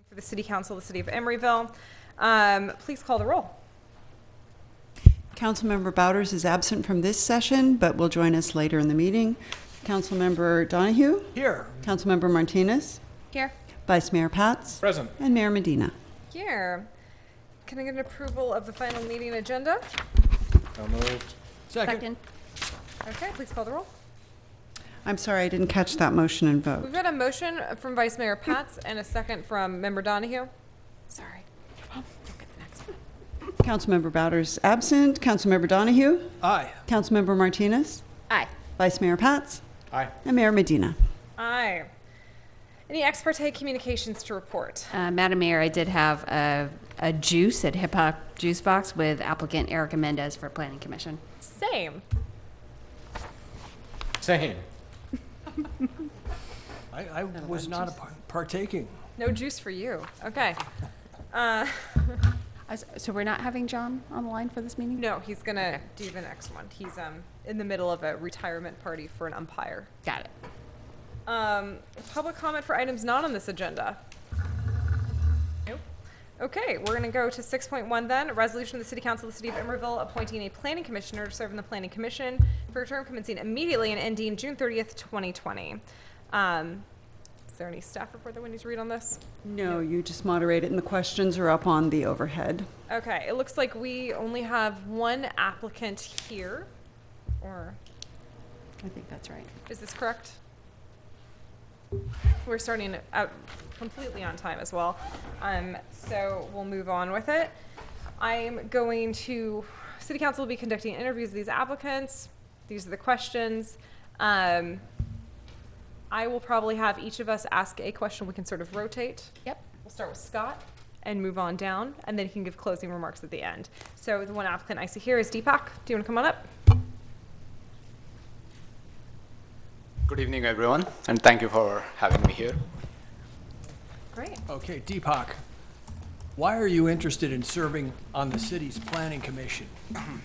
For the City Council of the City of Emeryville. Please call the roll. Councilmember Bowders is absent from this session, but will join us later in the meeting. Councilmember Donahue? Here. Councilmember Martinez? Here. Vice Mayor Pats? Present. And Mayor Medina. Here. Can I get an approval of the final meeting agenda? So moved. Second. Okay, please call the roll. I'm sorry, I didn't catch that motion and We've vote. got a motion from Vice Mayor Pats and a second from Member Donahue. Sorry. Councilmember Bowders absent. Councilmember Donahue? Aye. Councilmember Martinez? Aye. Vice Mayor Pats? Aye. And Mayor Medina. Aye. Any ex parte communications to report? Madam Mayor, I did have a juice at Hip Hop Juice Box with applicant Erica Mendez for Planning Commission. Same. Same. I was not partaking. No juice for you. Okay. So we're not having John on the line for this meeting? No, he's gonna do the next one. He's in the middle of a retirement party for an umpire. Got it. Public comment for items not on this agenda. Nope. Okay, we're gonna go to 6.1 then. A resolution of the City Council of the City of Emeryville appointing a planning commissioner to serve in the planning commission for a term commencing immediately and ending June 30th, 2020. Is there any staff report that we need to read on this? No, you just moderate it, and the questions are up on the overhead. Okay, it looks like we only have one applicant here, or I think that's right. is this correct? We're starting out completely on time as well. So we'll move on with it. City Council will be conducting interviews of these applicants. These are the questions. I will probably have each of us ask a question. We can sort of rotate. Yep. We'll start with Scott and move on down, and then he can give closing remarks at the end. So the one applicant I see here is Deepak. Do you want to come on up? Good evening, everyone, and thank you for having me here. Great. Okay, Deepak, why are you interested in serving on the city's planning commission?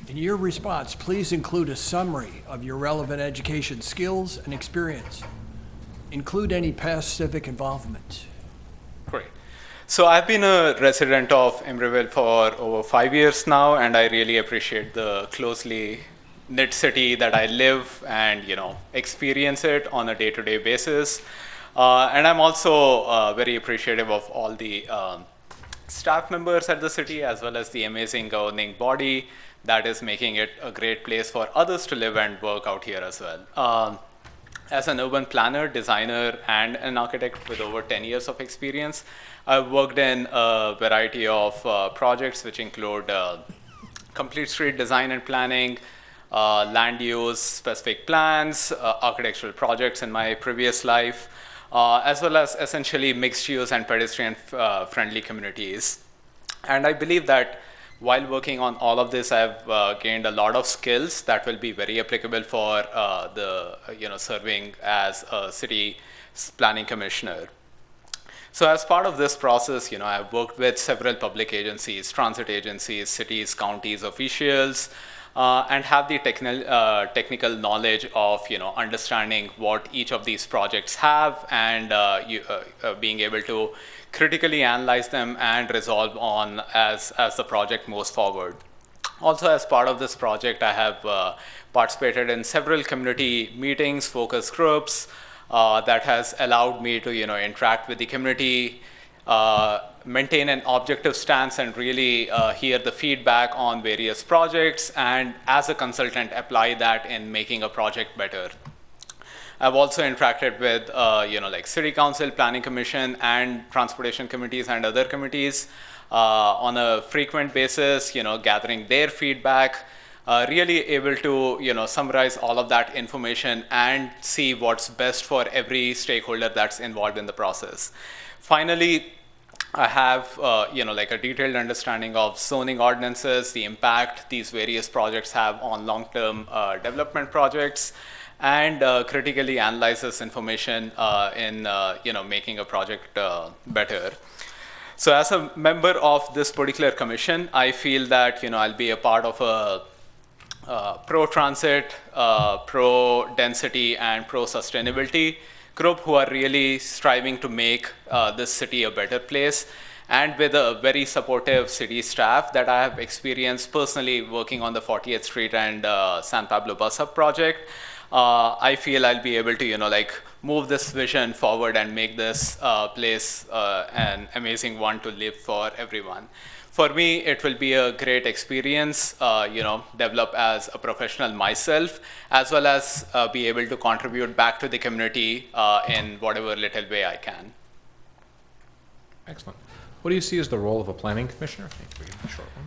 In your response, please include a summary of your relevant education skills and experience. Include any past civic involvement. Great. So I've been a resident of Emeryville for over 5 years now, and I really appreciate the closely knit city that I live and experience it on a day-to-day basis. And I'm also very appreciative of all the staff members at the city, as well as the amazing governing body that is making it a great place for others to live and work out here as well. As an urban planner, designer, and an architect with over 10 years of experience, I've worked in a variety of projects which include complete street design and planning, land use, specific plans, architectural projects in my previous life, as well as essentially mixed use and pedestrian friendly communities. And I believe that while working on all of this, I've gained a lot of skills that will be very applicable for serving as a city planning commissioner. So as part of this process, I've worked with several public agencies, transit agencies, cities, counties, officials, and have the technical knowledge of understanding what each of these projects have and being able to critically analyze them and resolve on as the project moves forward. Also, as part of this project, I have participated in several community meetings, focus groups that has allowed me to interact with the community, maintain an objective stance, and really hear the feedback on various projects, and as a consultant apply that in making a project better. I've also interacted with like City Council, Planning Commission, and Transportation Committees and other committees on a frequent basis, gathering their feedback, really able to summarize all of that information and see what's best for every stakeholder that's involved in the process. Finally, I have like a detailed understanding of zoning ordinances, the impact these various projects have on long-term development projects, and critically analyze this information in making a project better. So as a member of this particular commission, I feel that I'll be a part of a pro-transit, pro-density, and pro-sustainability group who are really striving to make this city a better place, and with a very supportive city staff that I have experienced personally working on the 40th Street and San Pablo Bus Hub project. I feel I'll be able to, move this vision forward and make this place an amazing one to live for everyone. For me, it will be a great experience, develop as a professional myself, as well as be able to contribute back to the community in whatever little way I can. Excellent. What do you see as the role of a planning commissioner? I think we give a short one.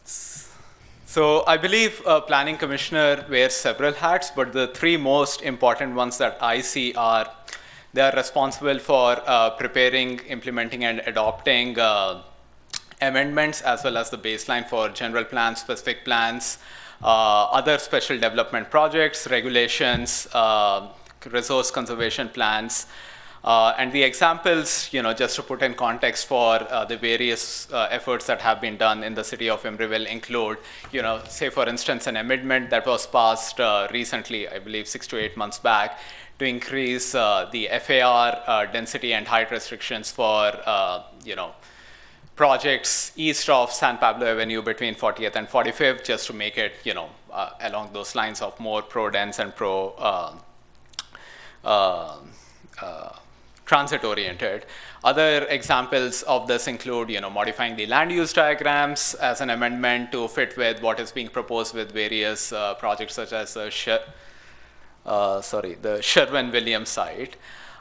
So I believe a planning commissioner wears several hats, but the three most important ones that I see are they are responsible for preparing, implementing, and adopting amendments, as well as the baseline for general plans, specific plans, other special development projects, regulations, resource conservation plans. And the examples, just to put in context for the various efforts that have been done in the city of Emeryville include, say for instance, an amendment that was passed recently, I believe 6 to 8 months back, to increase the FAR density and height restrictions for, projects east of San Pablo Avenue between 40th and 45th, just to make it, along those lines of more pro-dense and transit-oriented. Other examples of this include, modifying the land use diagrams as an amendment to fit with what is being proposed with various projects such as the Sherwin-Williams site.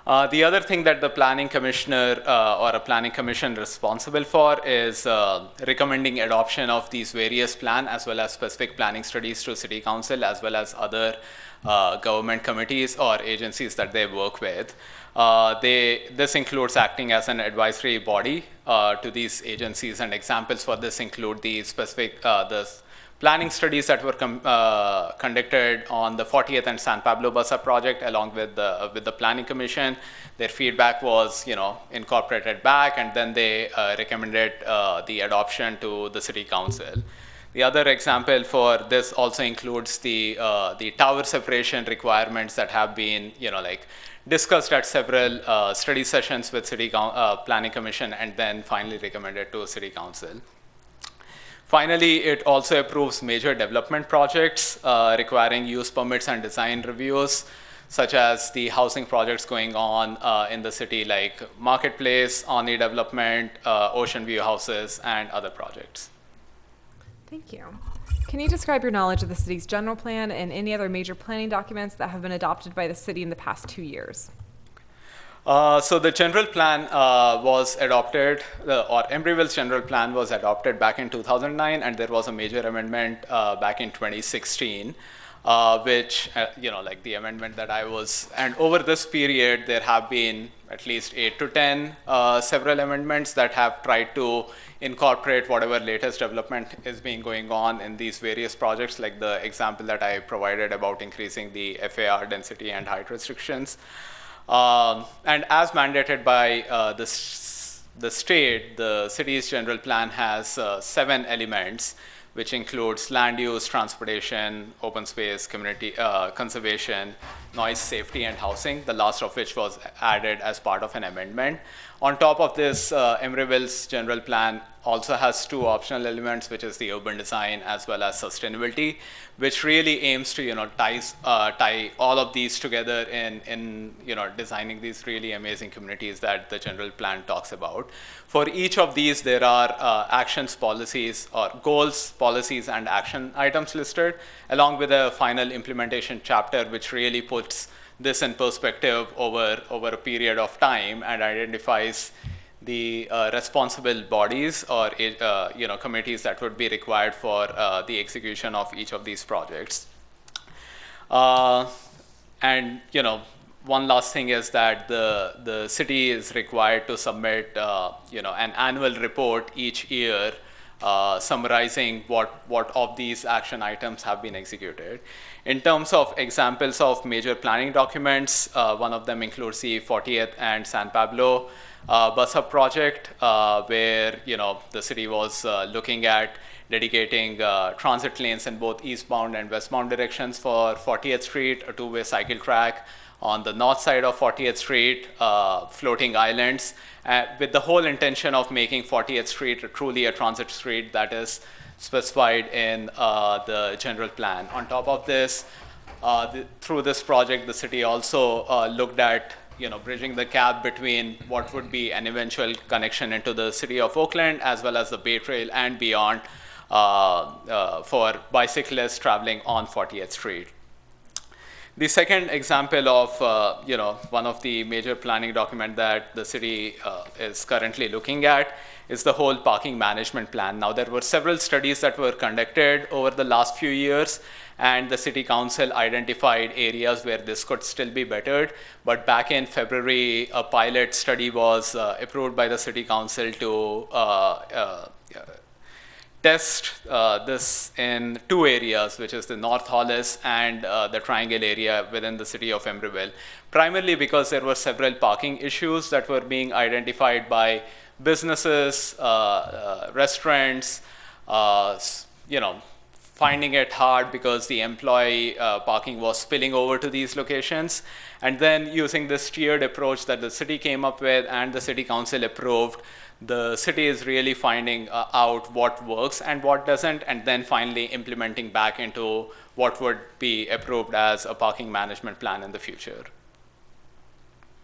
The other thing that the planning commissioner or a planning commission responsible for is recommending adoption of these various plan as well as specific planning studies to city council as well as other government committees or agencies that they work with. This includes acting as an advisory body to these agencies, and examples for this include the specific the planning studies that were conducted on the 40th and San Pablo Bus Hub project along with the planning commission. Their feedback was incorporated back, and then they recommended the adoption to the city council. The other example for this also includes the tower separation requirements that have been discussed at several study sessions with city planning commission and then finally recommended to city council. Finally, it also approves major development projects requiring use permits and design reviews, such as the housing projects going on in the city like Marketplace, Oni Development, Ocean View Houses, and other projects. Thank you. Can you describe your knowledge of the city's general plan and any other major planning documents that have been adopted by the city in the past 2 years? So the general plan was adopted, or Emeryville's general plan was adopted back in 2009, and there was a major amendment back in 2016, which, like the amendment that and over this period, there have been at least 8 to 10 several amendments that have tried to incorporate whatever latest development is being going on in these various projects, like the example that I provided about increasing the FAR density and height restrictions. And as mandated by the state, the city's general plan has 7 elements, which includes land use, transportation, open space, community conservation, noise, safety, and housing, the last of which was added as part of an amendment. On top of this, Emeryville's general plan also has 2 optional elements, which is the urban design as well as sustainability, which really aims to tie all of these together in designing these really amazing communities that the general plan talks about. For each of these, there are actions, policies, or goals, policies, and action items listed, along with a final implementation chapter, which really puts this in perspective over a period of time and identifies the responsible bodies or committees that would be required for the execution of each of these projects. And one last thing is that the city is required to submit an annual report each year summarizing what of these action items have been executed. In terms of examples of major planning documents, one of them includes the 40th and San Pablo Bus Hub project, where the city was looking at dedicating transit lanes in both eastbound and westbound directions for 40th Street, a 2-way cycle track, on the north side of 40th Street, floating islands, with the whole intention of making 40th Street truly a transit street that is specified in the general plan. On top of this, through this project, the city also looked at bridging the gap between what would be an eventual connection into the city of Oakland as well as the Bay Trail and beyond for bicyclists traveling on 40th Street. The second example of one of the major planning document that the city is currently looking at is the whole parking management plan. Now, there were several studies that were conducted over the last few years, and the city council identified areas where this could still be bettered. But back in February, a pilot study was approved by the city council to test this in two areas, which is the North Hollis and the Triangle area within the city of Emeryville, primarily because there were several parking issues that were being identified by businesses, restaurants, finding it hard because the employee parking was spilling over to these locations. And then using this tiered approach that the city came up with and the city council approved, the city is really finding out what works and what doesn't, and then finally implementing back into what would be approved as a parking management plan in the future.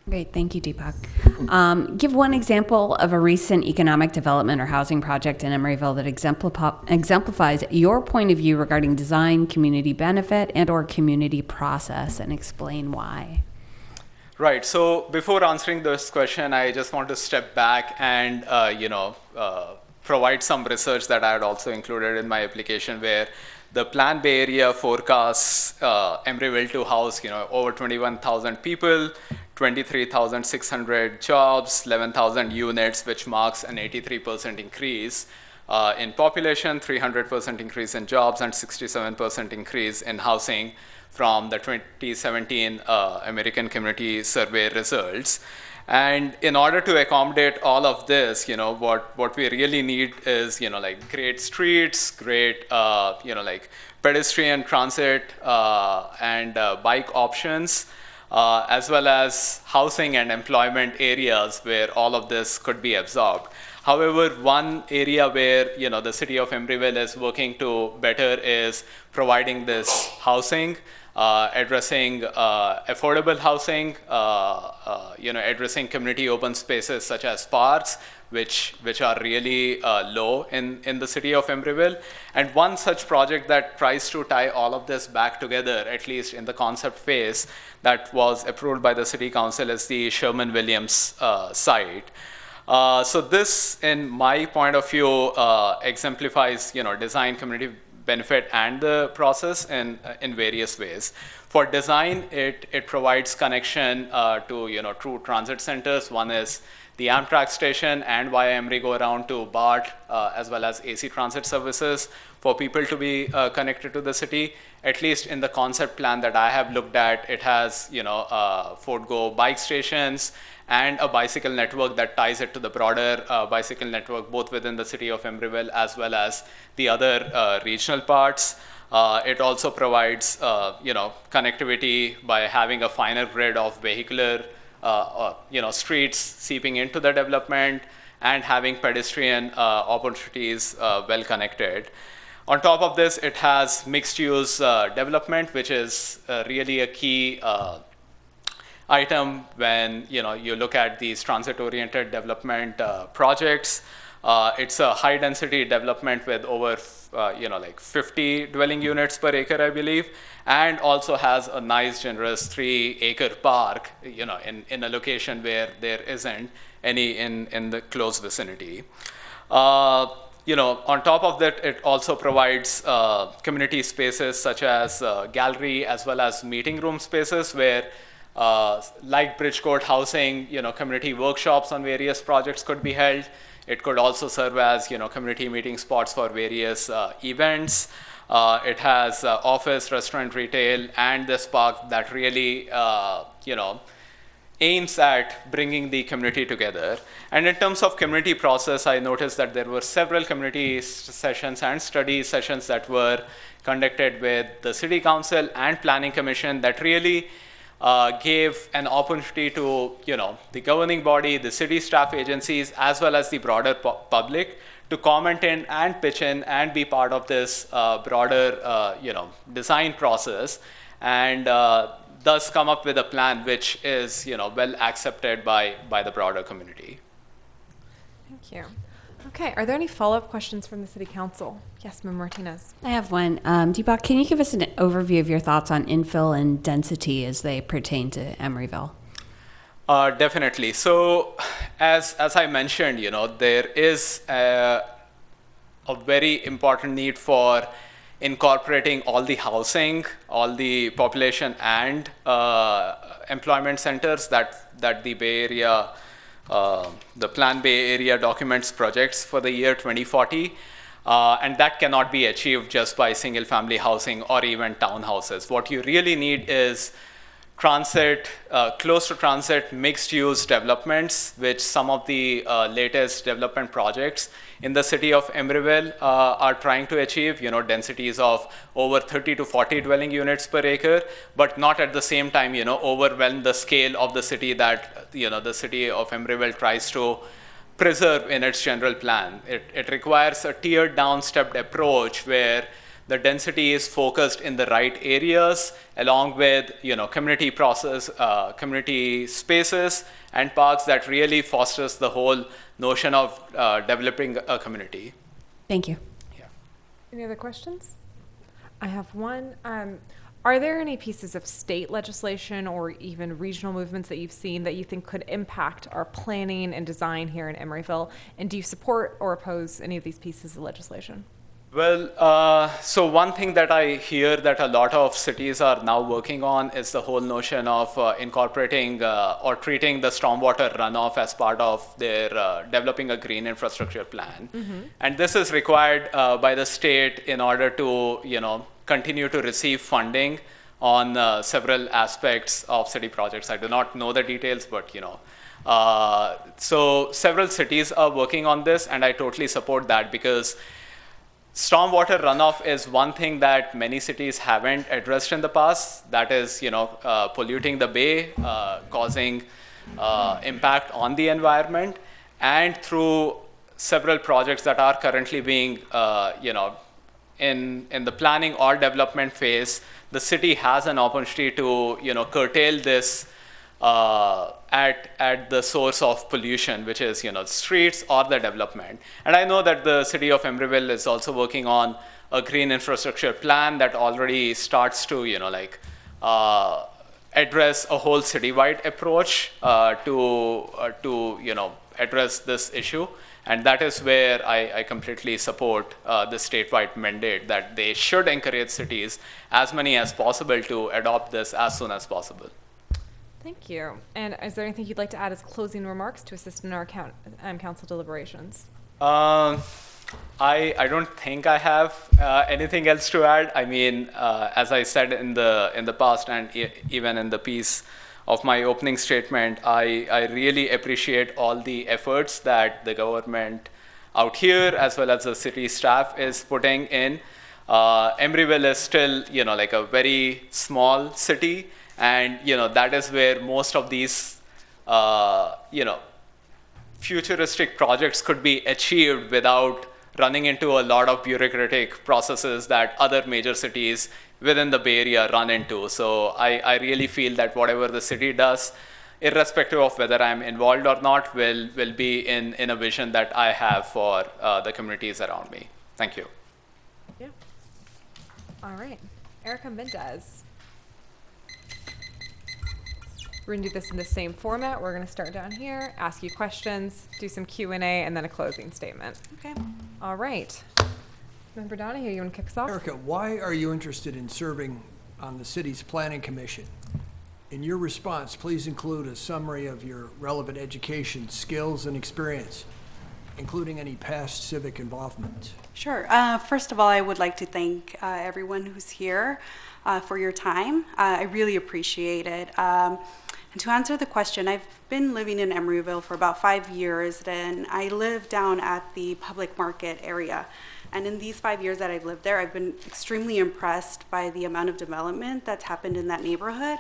Great, thank you, Deepak. Give one example of a recent economic development or housing project in Emeryville that exemplifies your point of view regarding design, community benefit, and/or community process, and explain why. Right. So before answering this question, I just want to step back and provide some research that I had also included in my application, where the Plan Bay Area forecasts Emeryville to house over 21,000 people, 23,600 jobs, 11,000 units, which marks an 83% increase in population, 300% increase in jobs, and 67% increase in housing from the 2017 American Community Survey results. And in order to accommodate all of this, what we really need is, great streets, great, pedestrian transit and bike options, as well as housing and employment areas where all of this could be absorbed. However, one area where the city of Emeryville is working to better is providing this housing, addressing affordable housing, addressing community open spaces such as parks, which are really low in the city of Emeryville. And one such project that tries to tie all of this back together, at least in the concept phase, that was approved by the city council is the Sherman-Williams site. So this, in my point of view, exemplifies design, community benefit, and the process in various ways. For design, it provides connection to true transit centers. One is the Amtrak station and via Emery go around to BART, as well as AC transit services for people to be connected to the city. At least in the concept plan that I have looked at, it has Ford Go bike stations and a bicycle network that ties it to the broader bicycle network, both within the city of Emeryville as well as the other regional parts. It also provides connectivity by having a finer grid of vehicular streets seeping into the development and having pedestrian opportunities well connected. On top of this, it has mixed-use development, which is really a key item when you look at these transit-oriented development projects. It's a high-density development with over 50 dwelling units per acre, I believe, and also has a nice, generous 3-acre park, in a location where there isn't any in the close vicinity. On top of that, it also provides community spaces such as gallery as well as meeting room spaces where, like Bridgecourt housing, community workshops on various projects could be held. It could also serve as community meeting spots for various events. It has office, restaurant, retail, and this park that really aims at bringing the community together. And in terms of community process, I noticed that there were several community sessions and study sessions that were conducted with the City Council and Planning Commission that really gave an opportunity to, the governing body, the city staff agencies, as well as the broader public to comment in and pitch in and be part of this broader, design process, and thus come up with a plan which is, well accepted by the broader community. Thank you. Okay, are there any follow-up questions from the City Council? Yes, Member Martinez. I have one. Deepak, can you give us an overview of your thoughts on infill and density as they pertain to Emeryville? Definitely. So, as I mentioned, there is a very important need for incorporating all the housing, all the population and employment centers that the Bay Area, the Plan Bay Area documents projects for the year 2040. And that cannot be achieved just by single family housing or even townhouses. What you really need is transit, close to transit, mixed use developments, which some of the latest development projects in the city of Emeryville are trying to achieve, densities of over 30 to 40 dwelling units per acre, but not at the same time, overwhelm the scale of the city that, the city of Emeryville tries to preserve in its general plan. It requires a tiered down stepped approach where the density is focused in the right areas, along with community community spaces and parks that really fosters the whole notion of developing a community. Thank you. Yeah. Any other questions? I have one. Are there any pieces of state legislation or even regional movements that you've seen that you think could impact our planning and design here in Emeryville? And do you support or oppose any of these pieces of legislation? Well, so one thing that I hear that a lot of cities are now working on is the whole notion of incorporating or treating the stormwater runoff as part of their developing a green infrastructure plan. Mm-hmm. And this is required by the state in order to, continue to receive funding on several aspects of city projects. I do not know the details, but, so several cities are working on this, and I totally support that because stormwater runoff is one thing that many cities haven't addressed in the past. That is, polluting the bay, causing impact on the environment, and through several projects that are currently being, in the planning or development phase, the city has an opportunity to, curtail this at the source of pollution, which is, streets or the development. And I know that the city of Emeryville is also working on a green infrastructure plan that already starts to, address a whole citywide approach to address this issue. And that is where I completely support the statewide mandate that they should encourage cities, as many as possible, to adopt this as soon as possible. Thank you. And is there anything you'd like to add as closing remarks to assist in our council deliberations? I don't think I have anything else to add. I mean, as I said in the past and even in the piece of my opening statement, I really appreciate all the efforts that the government out here, as well as the city staff, is putting in. Emeryville is still, like a very small city. And, that is where most of these, futuristic projects could be achieved without running into a lot of bureaucratic processes that other major cities within the Bay Area run into. So I really feel that whatever the city does, irrespective of whether I'm involved or not, will be in a vision that I have for the communities around me. Thank you. Yeah. All right. Erica Mendez. We're going to do this in the same format. We're going to start down here, ask you questions, do some Q&A, and then a closing statement. Okay. All right. Member Donahue, you want to kick us off? Erica, why are you interested in serving on the city's planning commission? In your response, please include a summary of your relevant education, skills, and experience, including any past civic involvement. Sure. First of all, I would like to thank everyone who's here for your time. I really appreciate it. And to answer the question, I've been living in Emeryville for about 5 years, and I live down at the public market area. And in these 5 years that I've lived there, I've been extremely impressed by the amount of development that's happened in that neighborhood.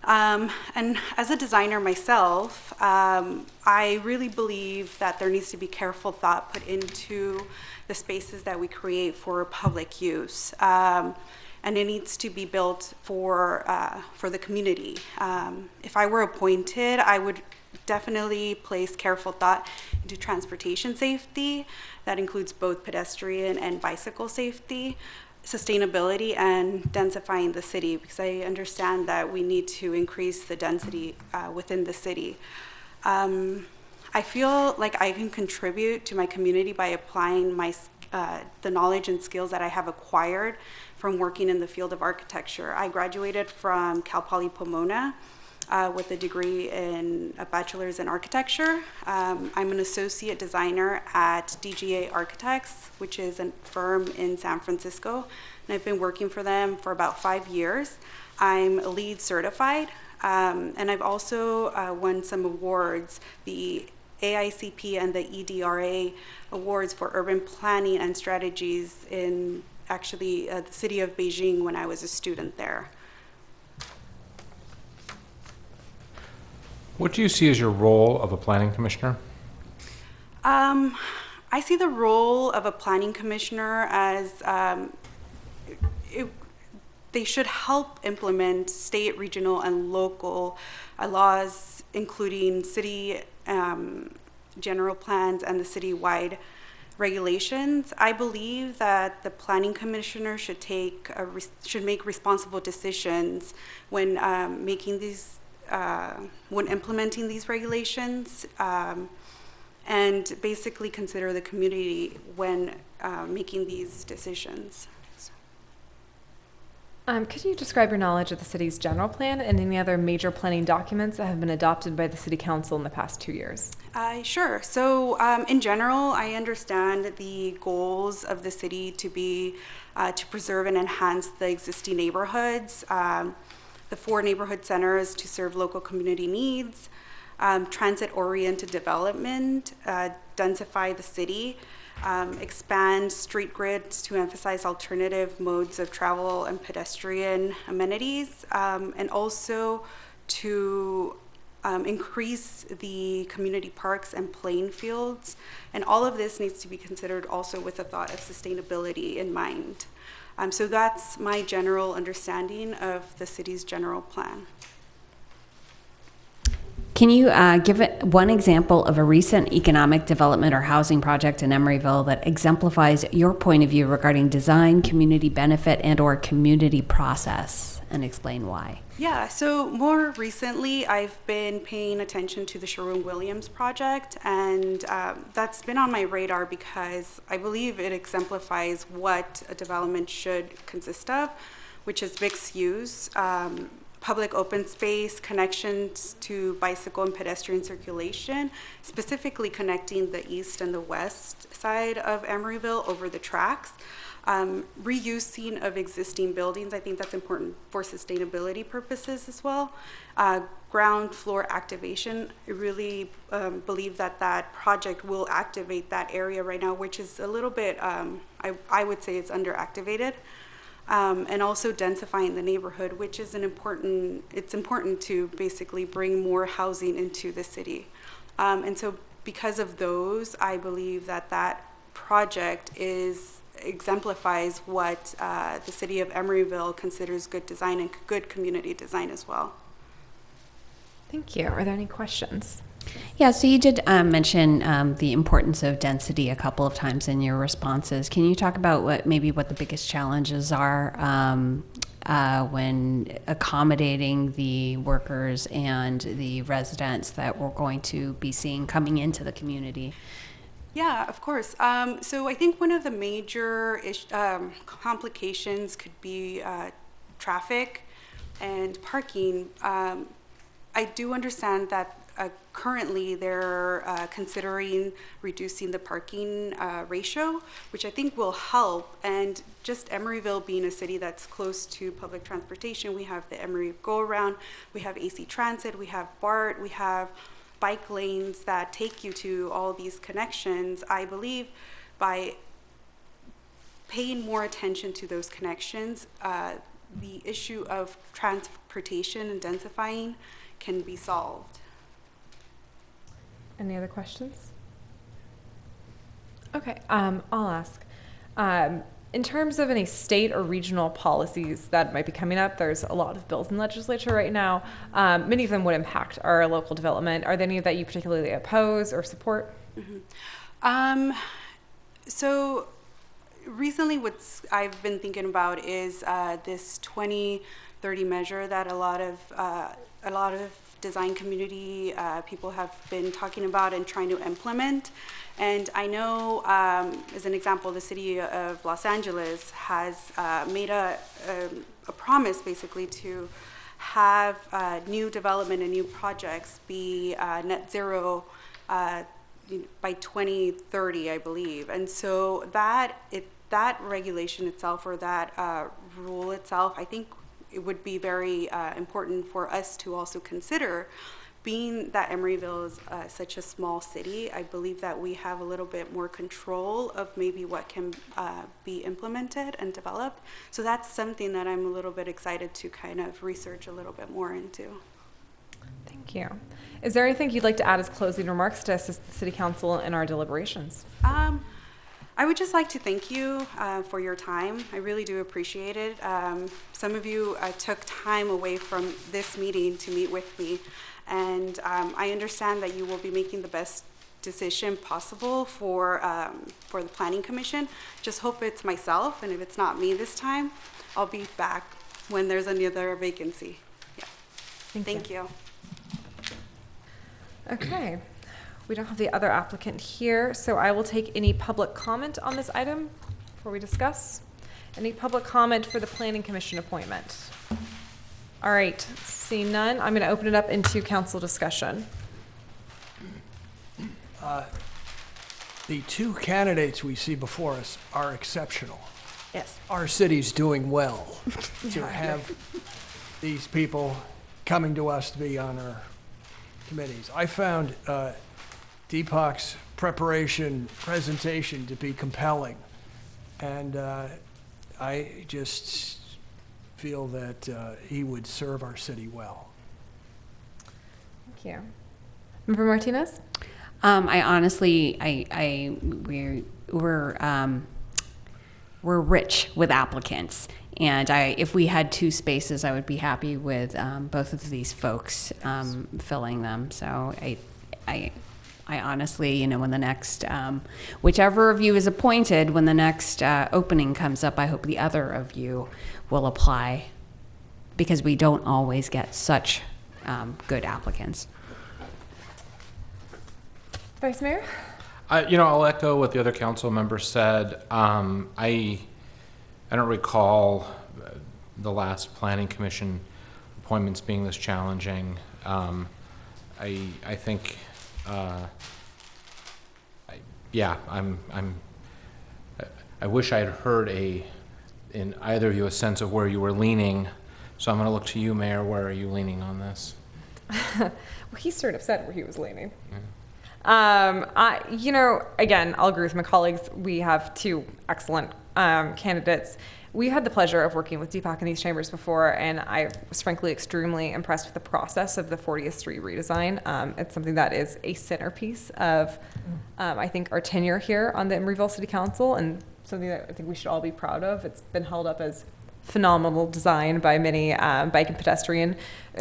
And as a designer myself, I really believe that there needs to be careful thought put into the spaces that we create for public use. And it needs to be built for the community. If I were appointed, I would definitely place careful thought into transportation safety. That includes both pedestrian and bicycle safety, sustainability, and densifying the city, because I understand that we need to increase the density within the city. I feel like I can contribute to my community by applying the knowledge and skills that I have acquired from working in the field of architecture. I graduated from Cal Poly Pomona with a degree in a bachelor's in architecture. I'm an associate designer at DGA Architects, which is a firm in San Francisco, and I've been working for them for about 5 years. I'm LEED certified, and I've also won some awards, the AICP and the EDRA awards for urban planning and strategies in actually the city of Beijing when I was a student there. What do you see as your role of a planning commissioner? I see the role of a planning commissioner as they should help implement state, regional, and local laws, including city general plans and the citywide regulations. I believe that the planning commissioner should make responsible decisions when when implementing these regulations, and basically consider the community when making these decisions. Could you describe your knowledge of the city's general plan and any other major planning documents that have been adopted by the City Council in the past 2 years? Sure. So in general, I understand the goals of the city to be to preserve and enhance the existing neighborhoods, the 4 neighborhood centers to serve local community needs, transit-oriented development, densify the city, expand street grids to emphasize alternative modes of travel and pedestrian amenities, and also to increase the community parks and playing fields. And all of this needs to be considered also with a thought of sustainability in mind. So that's my general understanding of the city's general plan. Can you give one example of a recent economic development or housing project in Emeryville that exemplifies your point of view regarding design, community benefit, and/or community process, and explain why? Yeah, so more recently, I've been paying attention to the Sherwin-Williams project, and that's been on my radar because I believe it exemplifies what a development should consist of, which is mixed use, public open space, connections to bicycle and pedestrian circulation, specifically connecting the east and the west side of Emeryville over the tracks. Reusing of existing buildings, I think that's important for sustainability purposes as well. Ground floor activation, I really believe that project will activate that area right now, which is a little bit, I would say it's underactivated. And also densifying the neighborhood, which is it's important to basically bring more housing into the city. And so because of those, I believe that project exemplifies what the city of Emeryville considers good design and good community design as well. Thank you. Are there any questions? Yeah, so you did mention the importance of density a couple of times in your responses. Can you talk about what the biggest challenges are when accommodating the workers and the residents that we're going to be seeing coming into the community? Yeah, of course. So I think one of the major complications could be traffic and parking. I do understand that currently they're considering reducing the parking ratio, which I think will help. And just Emeryville being a city that's close to public transportation, we have the Emery Go Around, we have AC Transit, we have BART, we have bike lanes that take you to all these connections. I believe by paying more attention to those connections, the issue of transportation and densifying can be solved. Any other questions? Okay, I'll ask. In terms of any state or regional policies that might be coming up, there's a lot of bills in legislature right now. Many of them would impact our local development. Are there any that you particularly oppose or support? So recently what I've been thinking about is this 2030 measure that a lot of design community people have been talking about and trying to implement. And I know, as an example, the city of Los Angeles has made a promise basically to have new development and new projects be net zero by 2030, I believe. And so that regulation itself, or that rule itself, I think it would be very important for us to also consider. Being that Emeryville is such a small city, I believe that we have a little bit more control of maybe what can be implemented and developed. So that's something that I'm a little bit excited to kind of research a little bit more into. Thank you. Is there anything you'd like to add as closing remarks to assist the City Council in our deliberations? I would just like to thank you for your time. I really do appreciate it. Some of you took time away from this meeting to meet with me, and I understand that you will be making the best decision possible for the Planning Commission. Just hope it's myself, and if it's not me this time, I'll be back when there's another vacancy. Yeah. Thank you. Okay. We don't have the other applicant here, so I will take any public comment on this item before we discuss. Any public comment for the Planning Commission appointment? All right, seeing none, I'm going to open it up into council discussion. The two candidates we see before us are exceptional. Yes. Our city's doing well to have these people coming to us to be on our committees. I found Deepak's presentation to be compelling, and I just feel that he would serve our city well. Thank you. Member Martinez? I honestly, we're rich with applicants, and if we had 2 spaces, I would be happy with both of these folks filling them. So I honestly, when the next, whichever of you is appointed, when the next opening comes up, I hope the other of you will apply, because we don't always get such good applicants. Vice Mayor? I'll echo what the other council members said. I don't recall the last planning commission appointments being this challenging. I think, I wish I had heard in either of you a sense of where you were leaning. So I'm going to look to you, Mayor. Where are you leaning on this? Well, he sort of said where he was leaning. Yeah. Again, I'll agree with my colleagues. We have 2 excellent candidates. We had the pleasure of working with Deepak in these chambers before, and I was frankly extremely impressed with the process of the 40th Street redesign. It's something that is a centerpiece of, I think, our tenure here on the Emeryville City Council, and something that I think we should all be proud of. It's been held up as phenomenal design by many bike and pedestrian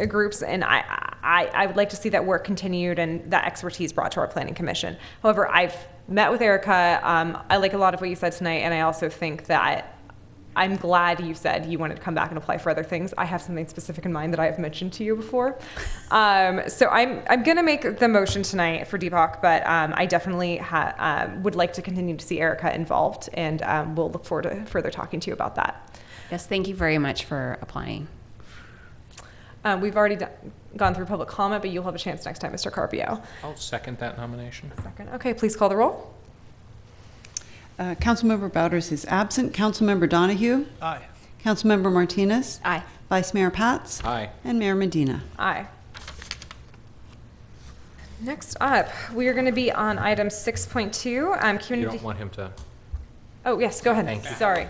groups, and I would like to see that work continued and that expertise brought to our Planning Commission. However, I've met with Erica. I like a lot of what you said tonight, and I also think that I'm glad you said you wanted to come back and apply for other things. I have something specific in mind that I have mentioned to you before. So I'm going to make the motion tonight for Deepak, but I definitely would like to continue to see Erica involved, and we'll look forward to further talking to you about that. Yes, thank you very much for applying. We've already gone through public comment, but you'll have a chance next time, Mr. Carpio. I'll second that nomination. Second. Okay, please call the roll. Councilmember Bowders is absent. Councilmember Donahue? Aye. Councilmember Martinez? Aye. Vice Mayor Pats? Aye. And Mayor Medina. Aye. Next up, we are going to be on item 6.2, You community. don't want him to... Oh, yes, go ahead. Thank you. Sorry.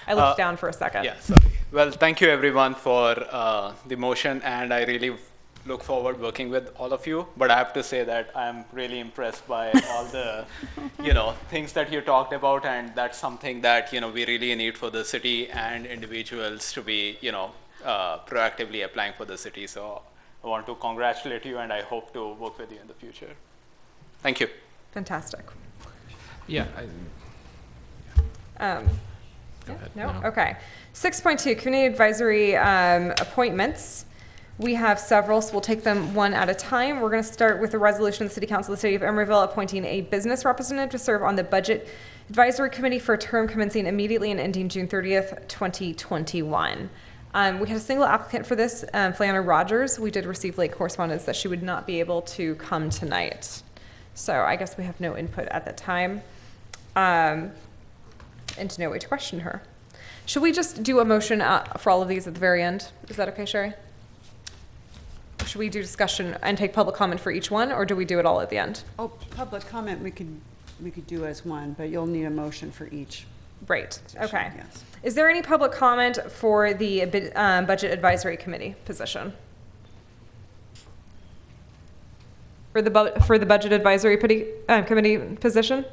I looked down for a second. Yeah, sorry. Well, thank you everyone for the motion, and I really look forward working with all of you. But I have to say that I'm really impressed by all the, things that you talked about, and that's something that we really need for the city and individuals to be, proactively applying for the city. So I want to congratulate you, and I hope to work with you in the future. Thank you. Fantastic. Yeah. Yeah, ahead, no? no. Okay. 6.2, community advisory appointments. We have several, so we'll take them one at a time. We're going to start with the resolution of the City Council of the City of Emeryville appointing a business representative to serve on the Budget Advisory Committee for a term commencing immediately and ending June 30th, 2021. We had a single applicant for this, Flanna Rogers. We did receive late correspondence that she would not be able to come tonight. So I guess we have no input at the time. And no way to question her. Should we just do a motion for all of these at the very end? Is that okay, Sherry? Should we do discussion and take public comment for each one, or do we do it all at the end? Oh, public comment we could do as one, but you'll need a motion for each. Right, position, okay. yes. Is there any public comment for the Budget Advisory Committee position? For the Budget Advisory Committee position?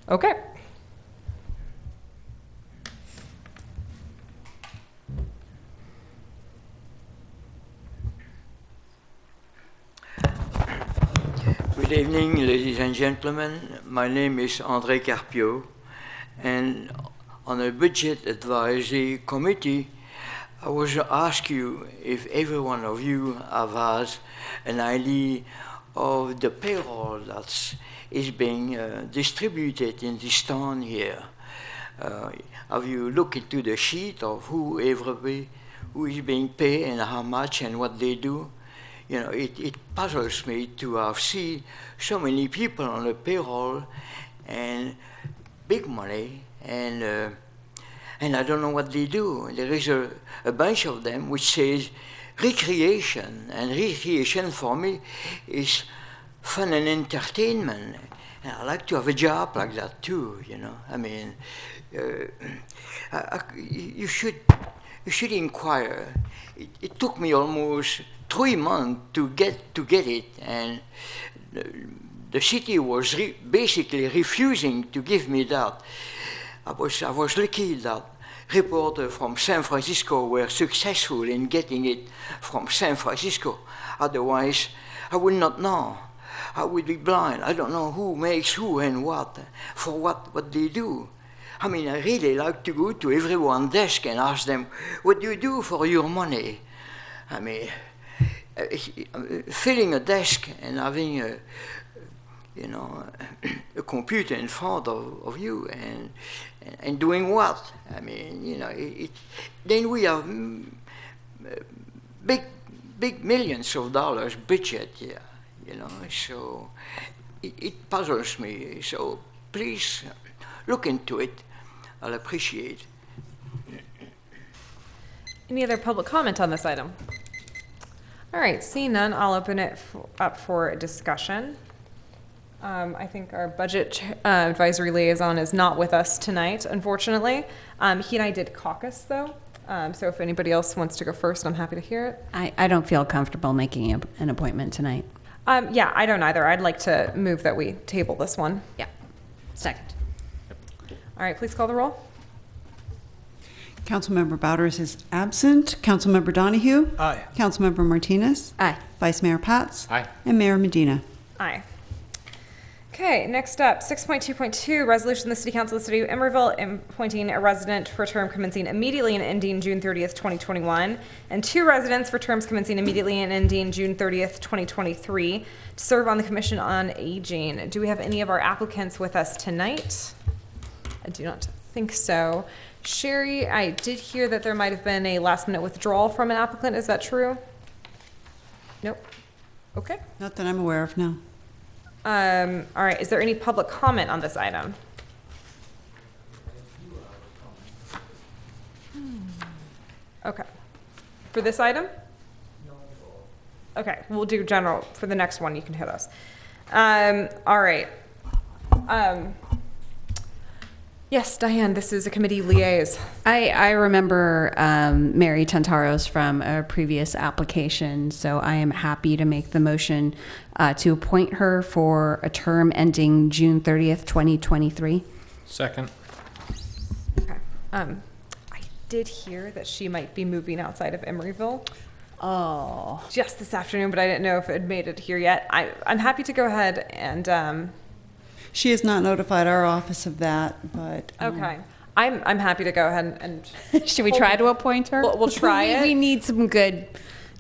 Okay. Good evening, ladies and gentlemen. My name is André Carpio, and on the Budget Advisory Committee, I was to ask you if every one of you has an idea of the payroll that is being distributed in this town here. Have you looked into the sheet of who is being paid and how much and what they do? It puzzles me to have seen so many people on the payroll and big money, and I don't know what they do. There is a bunch of them which says recreation, and recreation for me is fun and entertainment. And I like to have a job like that too, I mean, you should inquire. It took me almost 3 months to get it, and the city was basically refusing to give me that. I was lucky that reporters from San Francisco were successful in getting it from San Francisco. Otherwise, I would not know. I would be blind. I don't know who makes who and what, for what they do. I mean, I really like to go to everyone's desk and ask them, what do you do for your money? I mean, filling a desk and having a computer in front of you and doing what? I mean, then we have big millions of dollars budget here, so it puzzles me. So please look into it. I'll appreciate. Any other public comment on this item? All right, seeing none, I'll open it up for discussion. I think our budget advisory liaison is not with us tonight, unfortunately. He and I did caucus, though, so if anybody else wants to go first, I'm happy to hear it. I don't feel comfortable making an appointment tonight. Yeah, I don't either. I'd like to move that we table this one. Yeah. Second. All right, please call the roll. Councilmember Bowders is absent. Councilmember Donahue? Aye. Councilmember Martinez? Aye. Vice Mayor Pats? Aye. And Mayor Medina. Aye. Okay, next up, 6.2.2, resolution of the City Council of the City of Emeryville appointing a resident for term commencing immediately and ending June 30th, 2021, and 2 residents for terms commencing immediately and ending June 30th, 2023, to serve on the Commission on Aging. Do we have any of our applicants with us tonight? I do not think so. Sherry, I did hear that there might have been a last-minute withdrawal from an applicant. Is that true? Nope. Okay. Not that I'm aware of, no. All right. Is there any public comment on this item? Okay. For this item? Okay. We'll do general. For the next one, you can hit us. All right. Yes, Diane, this is a committee liaise. I remember Mary Tantaros from a previous application, so I am happy to make the motion to appoint her for a term ending June 30th, 2023. Second. Okay. I did hear that she might be moving outside of Emeryville Oh. just this afternoon, but I didn't know if it had made it here yet. I'm happy to go ahead and, She has not notified our office of that, but. okay. I'm happy to go ahead and Should we try to appoint her? We'll try it. We need some good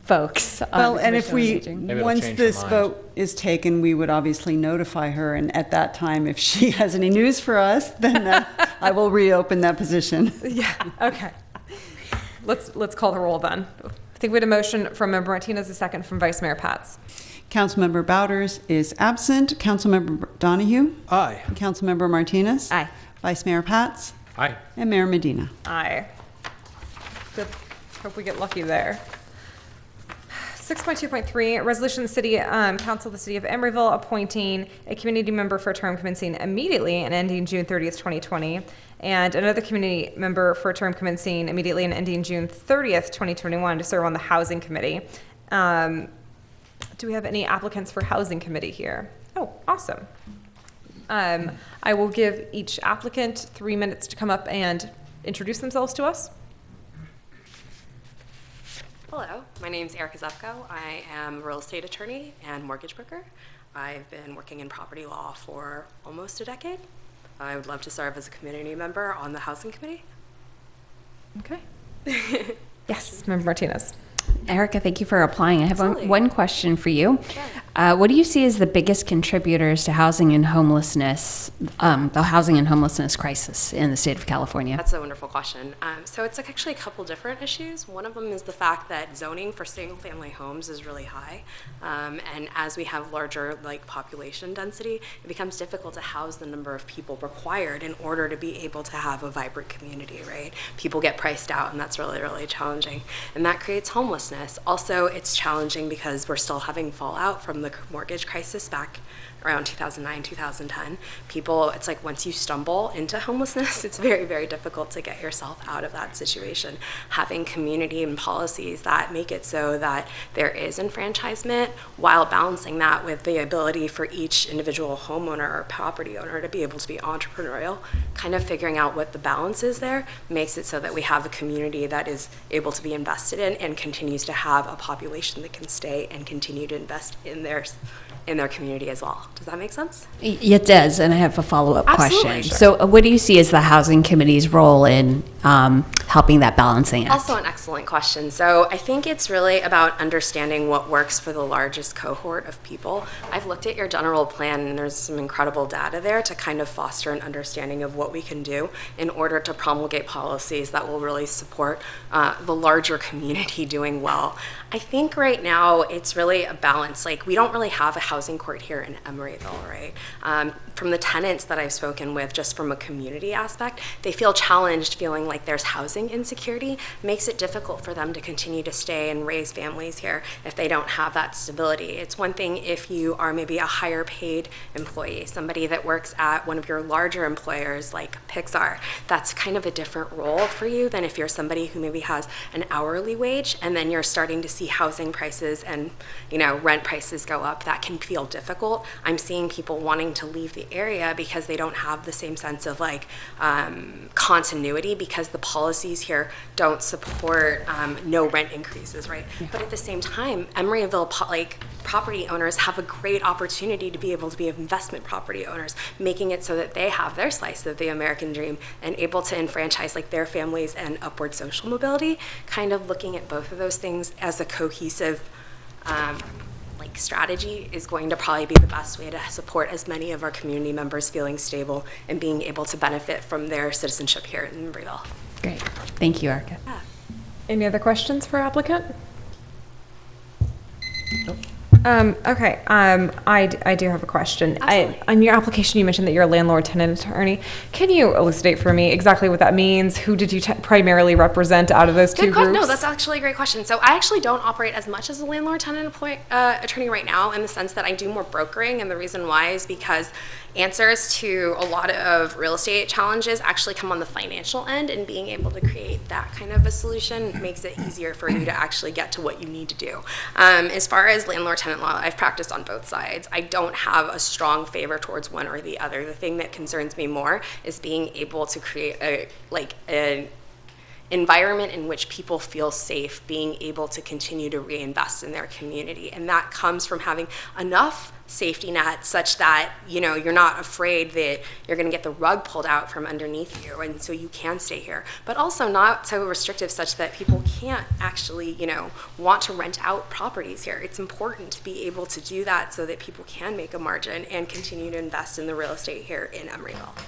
folks. on Well, the and if Commission on we, Aging. Maybe it'll once change her this mind. vote is taken, we would obviously notify her, and at that time, if she has any news for us, then I will reopen that position. Yeah, okay. Let's call the roll then. I think we had a motion from Member Martinez, a second from Vice Mayor Pats. Councilmember Bowders is absent. Councilmember Donahue? Aye. Councilmember Martinez? Aye. Vice Mayor Pats? Aye. And Mayor Medina. Aye. Good. Hope we get lucky there. 6.2.3, resolution of the City Council of the City of Emeryville appointing a community member for a term commencing immediately and ending June 30th, 2020, and another community member for a term commencing immediately and ending June 30th, 2021 to serve on the Housing Committee. Do we have any applicants for Housing Committee here? Oh, awesome. I will give each applicant 3 minutes to come up and introduce themselves to us. Hello, my name is Erica Zupko. I am a real estate attorney and mortgage broker. I've been working in property law for almost a decade. I would love to serve as a community member on the Housing Committee. Okay. Yes, Member Martinez. Erica, thank you for applying. I have Absolutely. one question for you. What do you see as the biggest contributors to housing and homelessness, the housing and homelessness crisis in the state of California? That's a wonderful question. So it's actually a couple different issues. One of them is the fact that zoning for single-family homes is really high, and as we have larger population density, it becomes difficult to house the number of people required in order to be able to have a vibrant community. Right? People get priced out, and that's really, really challenging, and that creates homelessness. Also, it's challenging because we're still having fallout from the mortgage crisis back around 2009, 2010. People, it's like once you stumble into homelessness, it's very, very difficult to get yourself out of that situation. Having community and policies that make it so that there is enfranchisement while balancing that with the ability for each individual homeowner or property owner to be able to be entrepreneurial, kind of figuring out what the balance is there makes it so that we have a community that is able to be invested in and continues to have a population that can stay and continue to invest in their community as well. Does that make sense? It does, and I have a follow-up Absolutely, question. sure. So what do you see as the Housing Committee's role in helping that balancing act? Also an excellent question. So I think it's really about understanding what works for the largest cohort of people. I've looked at your general plan, and there's some incredible data there to kind of foster an understanding of what we can do in order to promulgate policies that will really support the larger community doing well. I think right now it's really a balance. We don't really have a housing court here in Emeryville, right? From the tenants that I've spoken with, just from a community aspect, they feel challenged, feeling like there's housing insecurity, makes it difficult for them to continue to stay and raise families here if they don't have that stability. It's one thing if you are maybe a higher paid employee, somebody that works at one of your larger employers like Pixar. That's kind of a different role for you than if you're somebody who maybe has an hourly wage and then you're starting to see housing prices and rent prices go up. That can feel difficult. I'm seeing people wanting to leave the area because they don't have the same sense of continuity because the policies here don't support no rent increases, right? Yeah. But at the same time, Emeryville property owners have a great opportunity to be able to be investment property owners, making it so that they have their slice of the American dream and able to enfranchise their families and upward social mobility, kind of looking at both of those things as a cohesive strategy is going to probably be the best way to support as many of our community members feeling stable and being able to benefit from their citizenship here in Emeryville. Great. Thank you, Erica. Yeah. Any other questions for applicant? Nope. Okay, I do have a question. On your application, you mentioned that you're a landlord-tenant attorney. Can you elucidate for me exactly what that means? Who did you primarily represent out of those two groups? No, that's actually a great question. So I actually don't operate as much as a landlord-tenant attorney right now, in the sense that I do more brokering, and the reason why is because answers to a lot of real estate challenges actually come on the financial end, and being able to create that kind of a solution makes it easier for you to actually get to what you need to do. As far as landlord-tenant law, I've practiced on both sides. I don't have a strong favor towards one or the other. The thing that concerns me more is being able to create an environment in which people feel safe, being able to continue to reinvest in their community. And that comes from having enough safety net such that, you know, you're not afraid that you're going to get the rug pulled out from underneath you, and so you can stay here, but also not so restrictive such that people can't actually, you know, want to rent out properties here. It's important to be able to do that so that people can make a margin and continue to invest in the real estate here in Emeryville.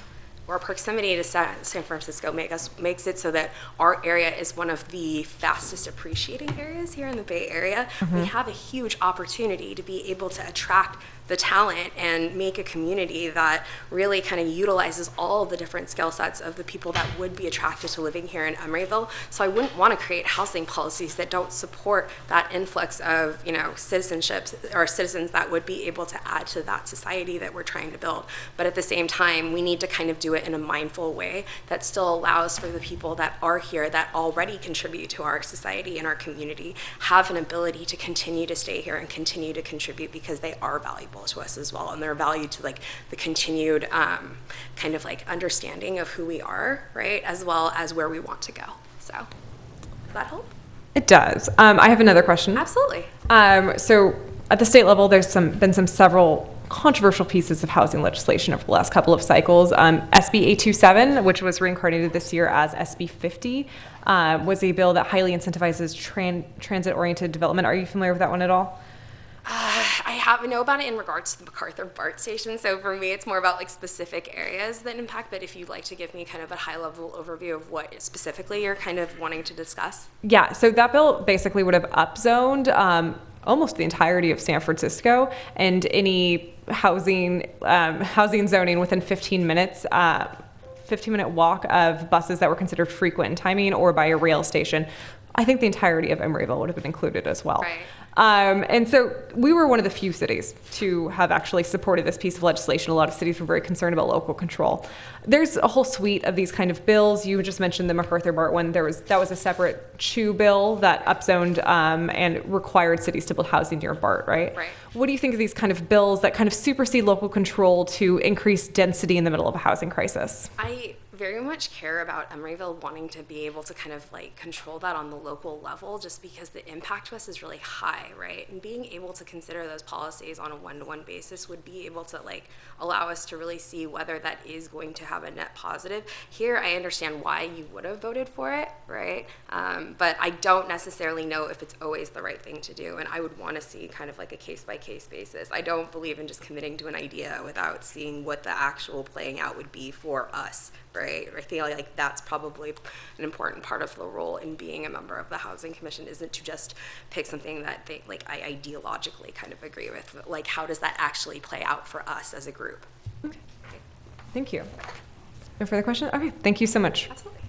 Our proximity to San Francisco makes it so that our area is one of the fastest appreciating areas here in the Bay Area. We have a huge opportunity to be able to attract the talent and make a community that really kind of utilizes all the different skill sets of the people that would be attracted to living here in Emeryville. So I wouldn't want to create housing policies that don't support that influx of, you know, citizenships or citizens that would be able to add to that society that we're trying to build. But at the same time, we need to kind of do it in a mindful way that still allows for the people that are here that already contribute to our society and our community have an ability to continue to stay here and continue to contribute, because they are valuable to us as well, and they're valued to like the continued kind of like understanding of who we are, right, as well as where we want to go. So does that help? It does. I have another question. Absolutely. So at the state level, there's been several controversial pieces of housing legislation over the last couple of cycles. SB 827, which was reincarnated this year as SB 50, was a bill that highly incentivizes transit-oriented development. Are you familiar with that one at all? I know about it in regards to the MacArthur BART station, so for me it's more about like specific areas that impact, but if you'd like to give me kind of a high-level overview of what specifically you're kind of wanting to discuss. Yeah, so that bill basically would have upzoned almost the entirety of San Francisco, and any housing zoning within 15-minute walk of buses that were considered frequent in timing or by a rail station. I think the entirety of Emeryville would have been included as well. Right. And so we were one of the few cities to have actually supported this piece of legislation. A lot of cities were very concerned about local control. There's a whole suite of these kind of bills. You just mentioned the MacArthur BART one. That was a separate CHU bill that upzoned and required cities to build housing near BART, right? Right. What do you think of these kind of bills that kind of supersede local control to increase density in the middle of a housing crisis? I very much care about Emeryville wanting to be able to kind of like control that on the local level, just because the impact to us is really high, right? And being able to consider those policies on a one-to-one basis would be able to like allow us to really see whether that is going to have a net positive. Here, I understand why you would have voted for it, right? But I don't necessarily know if it's always the right thing to do, and I would want to see kind of like a case-by-case basis. I don't believe in just committing to an idea without seeing what the actual playing out would be for us, right? I feel like that's probably an important part of the role in being a member of the Housing Commission, isn't to just pick something that I ideologically kind of agree with, but like how does that actually play out for us as a group? Okay. Thank you. No further questions? Okay, thank you so much. Absolutely.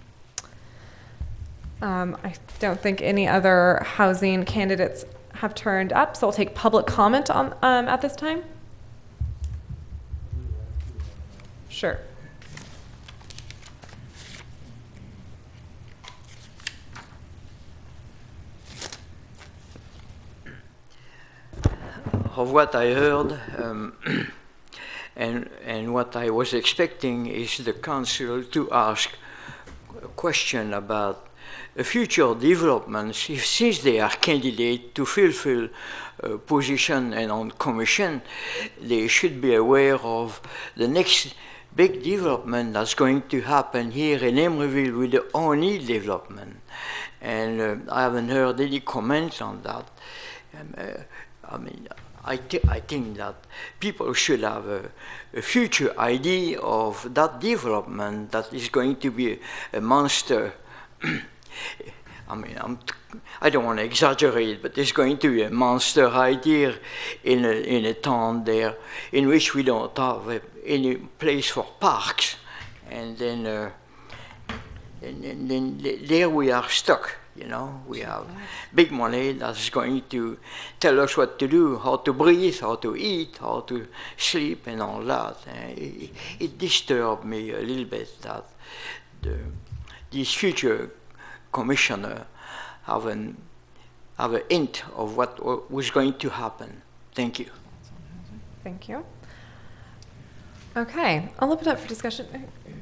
I don't think any other housing candidates have turned up, so I'll take public comment on at this time. Sure. Of what I heard and what I was expecting is the council to ask a question about future developments. Since they are candidates to fulfill a position and on commission, they should be aware of the next big development that's going to happen here in Emeryville with the O'Neill development. And I haven't heard any comments on that. I think that people should have a future idea of that development that is going to be a monster. I mean, I don't want to exaggerate, but there's going to be a monster idea in a town there in which we don't have any place for parks. And then there we are stuck, you know. We have big money that's going to tell us what to do, how to breathe, how to eat, how to sleep, and all that. It disturbed me a little bit that these future commissioners have a hint of what was going to happen. Thank you. Thank you. Okay, I'll open it up for discussion.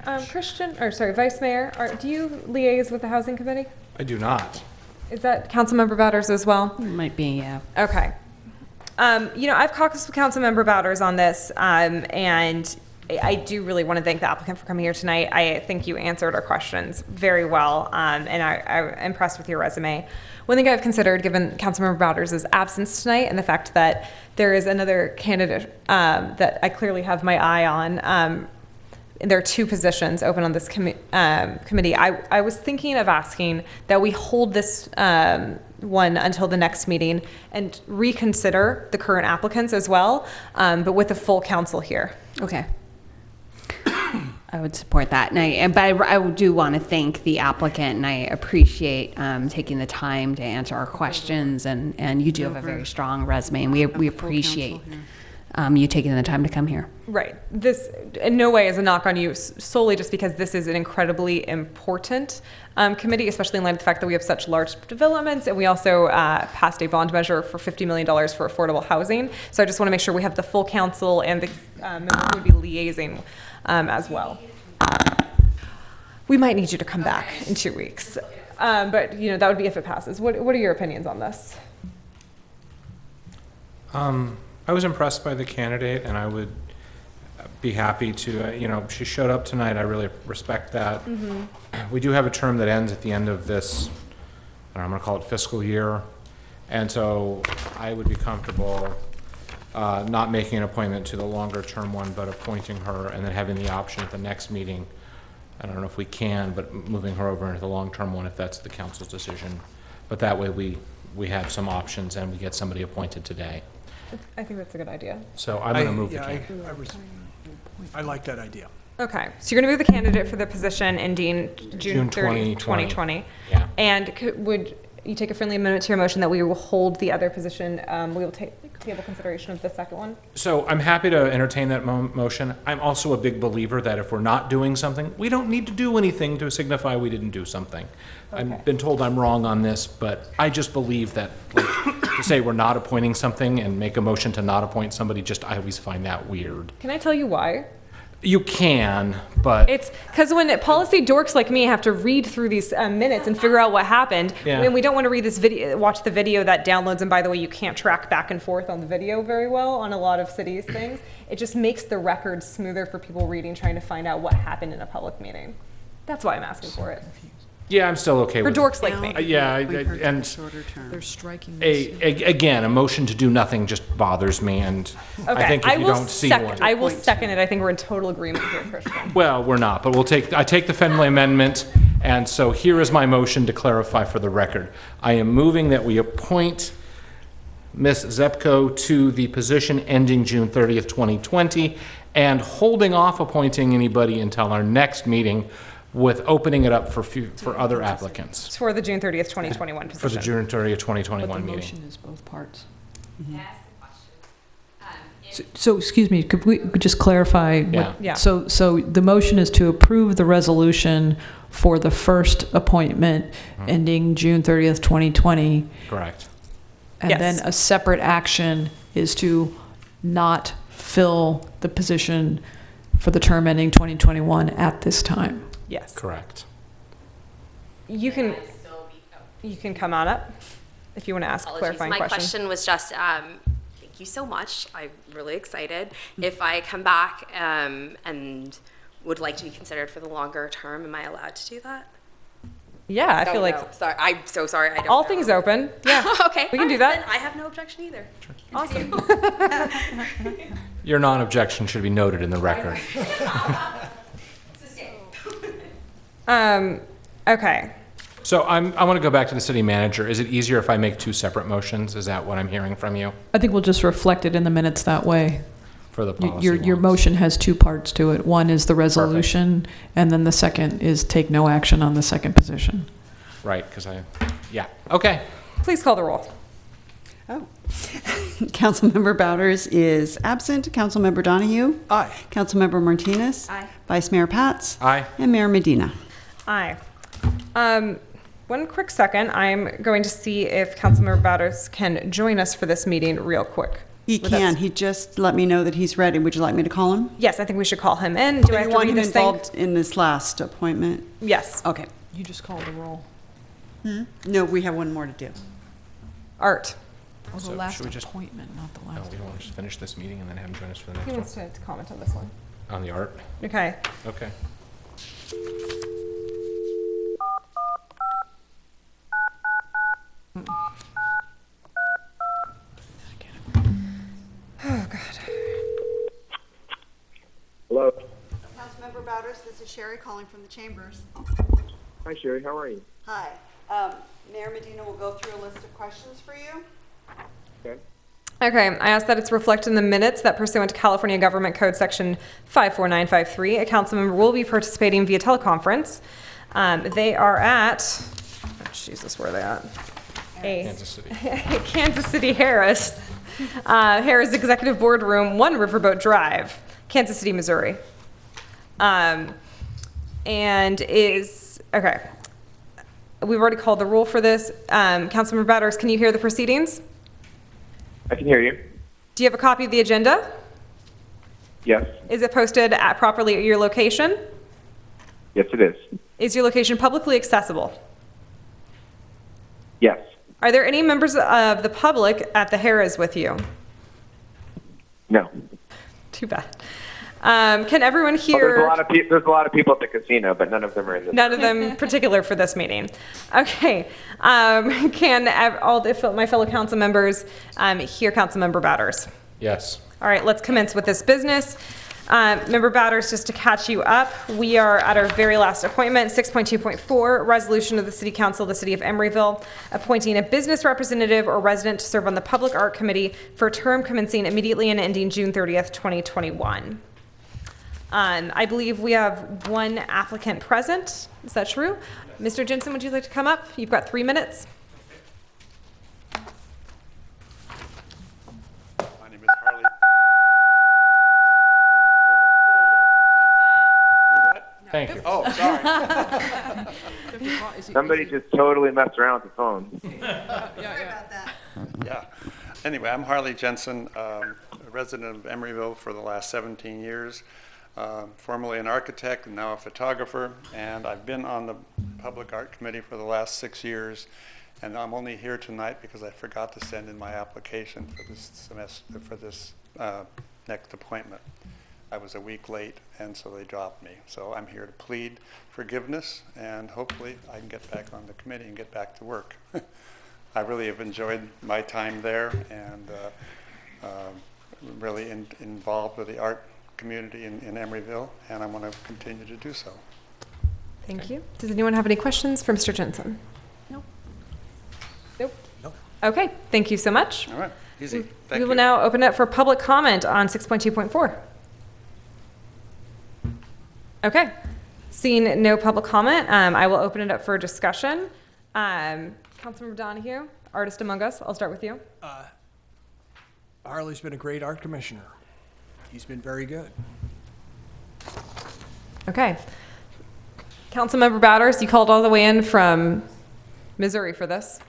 Vice Mayor, do you liaise with the Housing Committee? I do not. Is that Councilmember Bowders as well? Might be, yeah. Okay. I've caucused with Councilmember Bowders on this, and I do really want to thank the applicant for coming here tonight. I think you answered our questions very well, and I'm impressed with your resume. One thing I've considered, given Councilmember Bowders' absence tonight and the fact that there is another candidate that I clearly have my eye on, there are 2 positions open on this committee. I was thinking of asking that we hold this one until the next meeting and reconsider the current applicants as well, but with the full council here. Okay. I would support that. But I do want to thank the applicant, and I appreciate taking the time to answer our questions. And you do have a very strong resume, and we appreciate you taking the time to come here. Right. This in no way is a knock on you, solely just because this is an incredibly important committee, especially in light of the fact that we have such large developments, and we also passed a bond measure for $50 million for affordable housing. So I just want to make sure we have the full council and the members who would be liaising as well. We might need you to come back in 2 weeks, but that would be if it passes. What are your opinions on this? I was impressed by the candidate, and I would be happy to, she showed up tonight. I really respect that. Mm-hmm. We do have a term that ends at the end of this, I'm going to call it fiscal year. And so I would be comfortable not making an appointment to the longer term one, but appointing her and then having the option at the next meeting. I don't know if we can, but moving her over into the long term one if that's the council's decision. But that way we have some options and we get somebody appointed today. I think that's a good idea. So I'm going to move the candidate. I like that idea. Okay, so you're going to move the candidate for the position ending June 30th, 2020. Yeah. And would you take a friendly amendment to your motion that we will hold the other position? We will table consideration of the second one. So I'm happy to entertain that motion. I'm also a big believer that if we're not doing something, we don't need to do anything to signify we didn't do something. Okay. I've been told I'm wrong on this, but I just believe that to say we're not appointing something and make a motion to not appoint somebody, I always find that weird. Can I tell you why? You can, but... It's because when policy dorks like me have to read through these minutes and figure out what happened, and we don't want to read this video, watch the video that downloads, and by the way, you can't track back and forth on the video very well on a lot of cities' things. It just makes the record smoother for people reading, trying to find out what happened in a public meeting. That's why I'm asking for it. Yeah, I'm still okay with it. For dorks like me. And they're striking again, a motion to do nothing just bothers me, and I think if you don't see one... I will second it. I think we're in total agreement here, Christian. Well, we're not, but I take the friendly amendment, and so here is my motion to clarify for the record. I am moving that we appoint Ms. Zepko to the position ending June 30th, 2020, and holding off appointing anybody until our next meeting, with opening it up for other applicants. It's for the June 30th, 2021 position. For the June 30th, 2021 but the meeting. motion is both parts. Can I ask a question? So excuse me, could we just clarify? Yeah. So the motion is to approve the resolution for the first appointment ending June 30th, 2020. Correct. And Yes. then a separate action is to not fill the position for the term ending 2021 at this time. Yes. Correct. You can come on up if you want to ask a clarifying My question. question was just, thank you so much. I'm really excited. If I come back and would like to be considered for the longer term, am I allowed to do that? Yeah, I feel like Sorry, I'm so sorry. I don't all know. things open. Yeah. Okay. We can do all that. right, then I have no objection either. Awesome. Your non-objection should be noted in the record. Okay. So I want to go back to the city manager. Is it easier if I make two separate motions? Is that what I'm hearing from you I think we'll just reflect it in the minutes that way. for the policy Your ones? motion has two parts to it. One is the resolution, and then the second is take no action on the second position. Right, because yeah, okay. Please call the roll. Oh. Councilmember Bowders is absent. Councilmember Donahue? Aye. Councilmember Martinez? Aye. Vice Mayor Pats? Aye. And Mayor Medina. Aye. One quick second. I'm going to see if Councilmember Bowders can join us for this meeting real quick. He Would that- can. He just let me know that he's ready. Would you like me to call him? Yes, I think we should call him in. Do I have you to want read him this thing? involved in this last appointment? Yes. Okay. You just called the roll. No, we have one more to do. Art. Oh, the So last should we just- appointment, not the No, last. we don't want to just finish this meeting and then have him join us for the He next one? wants to comment on this one. On the art? Okay. Okay. Oh, God. Hello. Councilmember Bowders, this is Sherry calling from the chambers. Hi, Sherry. How are you? Hi. Mayor Medina will go through a list of questions for you. Okay. Okay, I ask that it's reflected in the minutes that pursuant to California Government Code Section 54953, a council member will be participating via teleconference. They are at, oh, Jesus, where are they at? Kansas City. Kansas City Harris. Harris Executive Boardroom, 1 Riverboat Drive, Kansas City, Missouri. And is, okay. We've already called the roll for this. Councilmember Bowders, can you hear the proceedings? I can hear you. Do you have a copy of the agenda? Yes. Is it posted properly at your location? Yes, it is. Is your location publicly accessible? Yes. Are there any members of the public at the Harrah's with you? No. Too bad. Can everyone Well, hear? there's a lot of people at the casino, but none of them are in this. None of them particular for this meeting. Okay. Can all my fellow council members hear Councilmember Bowders? Yes. All right, let's commence with this business. Member Bowders, just to catch you up, we are at our very last appointment, 6.2.4, resolution of the City Council of the City of Emeryville, appointing a business representative or resident to serve on the Public Art Committee for a term commencing immediately and ending June 30th, 2021. I believe we have one applicant present. Is that true? Mr. Jensen, would you like to come up? You've got 3 minutes. My name is Harley. Thank you. Oh, sorry. Somebody just totally messed around with the phone. Yeah. Anyway, I'm Harley Jensen, a resident of Emeryville for the last 17 years, formerly an architect and now a photographer, and I've been on the Public Art Committee for the last 6 years, and I'm only here tonight because I forgot to send in my application for this semester, for this next appointment. I was a week late, and so they dropped me. So I'm here to plead forgiveness, and hopefully I can get back on the committee and get back to work. I really have enjoyed my time there, and really involved with the art community in Emeryville, and I want to continue to do so. Thank you. Does anyone have any questions for Mr. Jensen? Nope. Nope. Nope. Okay, thank you so much. All right, easy. Thank We will you. now open it for public comment on 6.2.4. Okay, seeing no public comment, I will open it up for discussion. Councilmember Donahue, artist among us, I'll start with you. Harley's been a great art commissioner. He's been very good. Okay. Councilmember Bowders, you called all the way in from Missouri for this.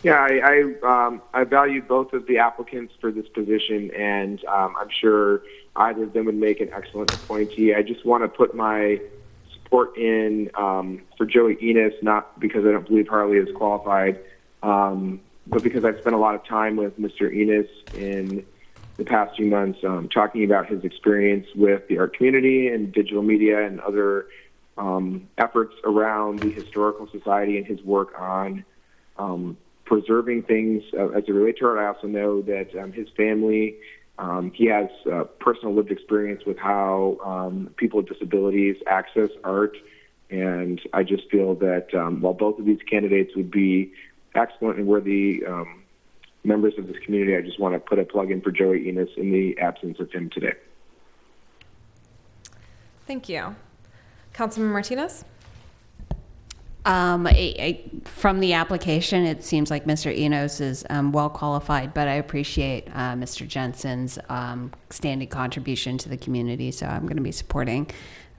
Yeah, I valued both of the applicants for this position, and I'm sure either of them would make an excellent appointee. I just want to put my support in for Joey Enos, not because I don't believe Harley is qualified, but because I've spent a lot of time with Mr. Enos in the past few months talking about his experience with the art community and digital media and other efforts around the Historical Society and his work on preserving things as it relates to art. I also know that his family, he has personal lived experience with how people with disabilities access art And I just feel that while both of these candidates would be excellent and worthy members of this community, I just want to put a plug in for Joey Enos in the absence of him today. Thank you. Councilman Martinez? From the application, it seems like Mr. Enos is well qualified, but I appreciate Mr. Jensen's standing contribution to the community, so I'm going to be supporting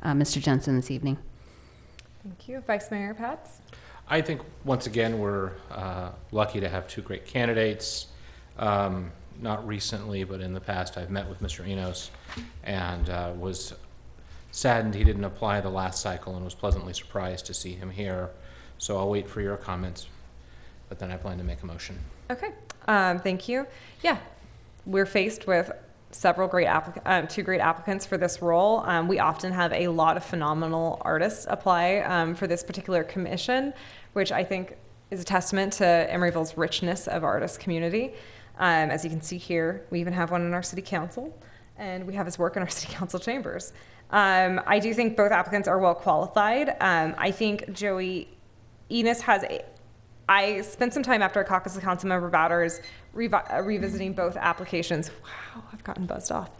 Mr. Jensen this evening. Thank you. Vice Mayor Pats? I think, once again, we're lucky to have two great candidates. Not recently, but in the past, I've met with Mr. Enos and was saddened he didn't apply the last cycle and was pleasantly surprised to see him here. So I'll wait for your comments, but then I plan to make a motion. Okay. Thank you. Yeah, we're faced with several great two great applicants for this role. We often have a lot of phenomenal artists apply for this particular commission, which I think is a testament to Emeryville's richness of artist community. As you can see here, we even have one in our city council, and we have his work in our city council chambers. I do think both applicants are well qualified. I think Joey Enos I spent some time after a caucus with Councilmember Bowders revisiting both applications. Wow, I've gotten buzzed off.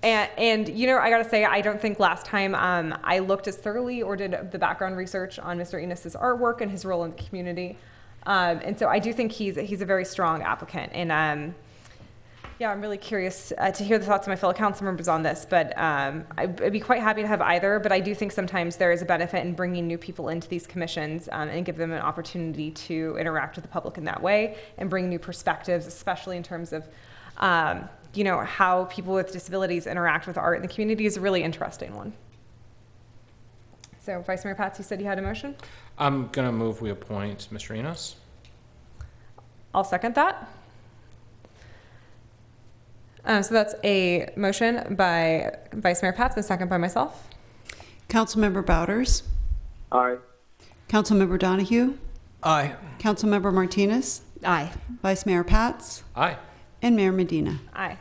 And you know, I gotta say, I don't think last time I looked as thoroughly or did the background research on Mr. Enos's artwork and his role in the community. And so I do think he's a very strong applicant. And yeah, I'm really curious to hear the thoughts of my fellow council members on this, but I'd be quite happy to have either, but I do think sometimes there is a benefit in bringing new people into these commissions and give them an opportunity to interact with the public in that way and bring new perspectives, especially in terms of, you know, how people with disabilities interact with art in the community is a really interesting one. So Vice Mayor Pats, you said you had a motion? I'm going to move we appoint Mr. Enos. I'll second that. So that's a motion by Vice Mayor Pats and a second by myself. Councilmember Bowders. Aye. Councilmember Donahue. Aye. Councilmember Martinez. Aye. Vice Mayor Pats. Aye. And Mayor Medina. Aye.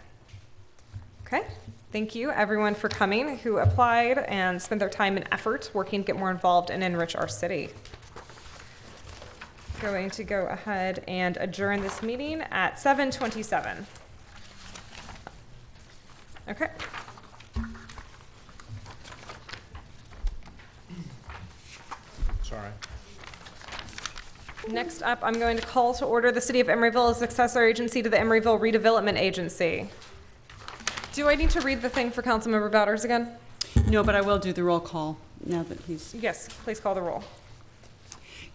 Okay. Thank you, everyone, for coming who applied and spent their time and effort working to get more involved and enrich our city. Going to go ahead and adjourn this meeting at 7:27. Okay. Sorry. Next up, I'm going to call to order the City of Emeryville as successor agency to the Emeryville Redevelopment Agency. Do I need to read the thing for Councilmember Bowders again? No, but I will do the roll call now that he's... Yes, please call the roll.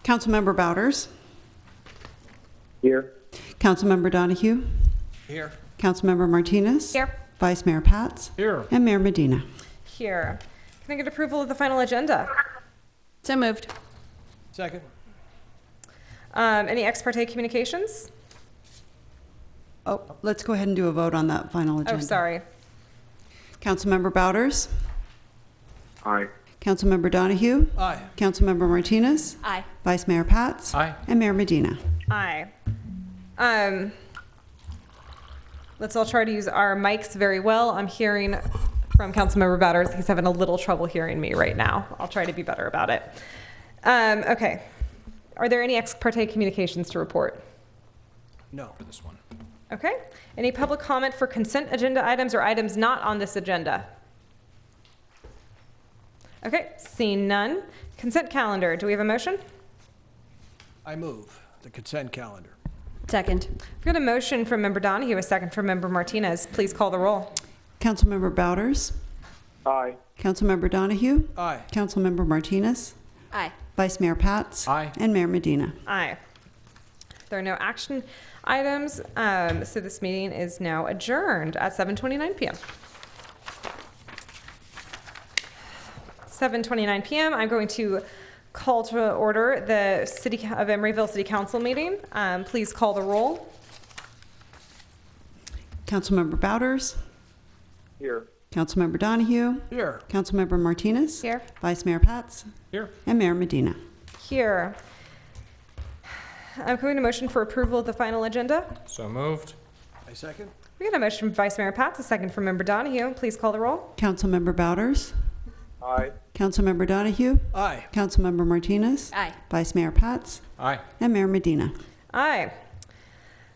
Councilmember Bowders. Here. Councilmember Donahue. Here. Councilmember Martinez. Here. Vice Mayor Pats. Here. And Mayor Medina. Here. Can I get approval of the final agenda? So moved. Second. Any ex parte communications? Oh, let's go ahead and do a vote on that final agenda. Oh, sorry. Councilmember Bowders. Aye. Councilmember Donahue. Aye. Councilmember Martinez. Aye. Vice Mayor Pats. Aye. And Mayor Medina. Aye. Let's all try to use our mics very well. I'm hearing from Councilmember Bowders. He's having a little trouble hearing me right now. I'll try to be better about it. Okay. Are there any ex parte communications to report? No, for this one. Okay. Any public comment for consent agenda items or items not on this agenda? Okay. Seeing none. Consent calendar. Do we have a motion? I move the consent calendar. Second. We've got a motion from Member Donahue, a second from Member Martinez. Please call the roll. Councilmember Bowders. Aye. Councilmember Donahue. Aye. Councilmember Martinez. Aye. Vice Mayor Pats. Aye. And Mayor Medina. Aye. There are no action items, so this meeting is now adjourned at 7:29 p.m. 7:29 p.m. I'm going to call to order the City of Emeryville City Council meeting. Please call the roll. Councilmember Bowders. Here. Councilmember Donahue. Here. Councilmember Martinez. Here. Vice Mayor Pats. Here. And Mayor Medina. Here. I'm going to motion for approval of the final agenda. So moved. I second. We got a motion from Vice Mayor Pats, a second from Member Donahue. Please call the roll. Councilmember Bowders. Aye. Councilmember Donahue? Aye. Councilmember Martinez? Aye. Vice Mayor Pats? Aye. And Mayor Medina? Aye.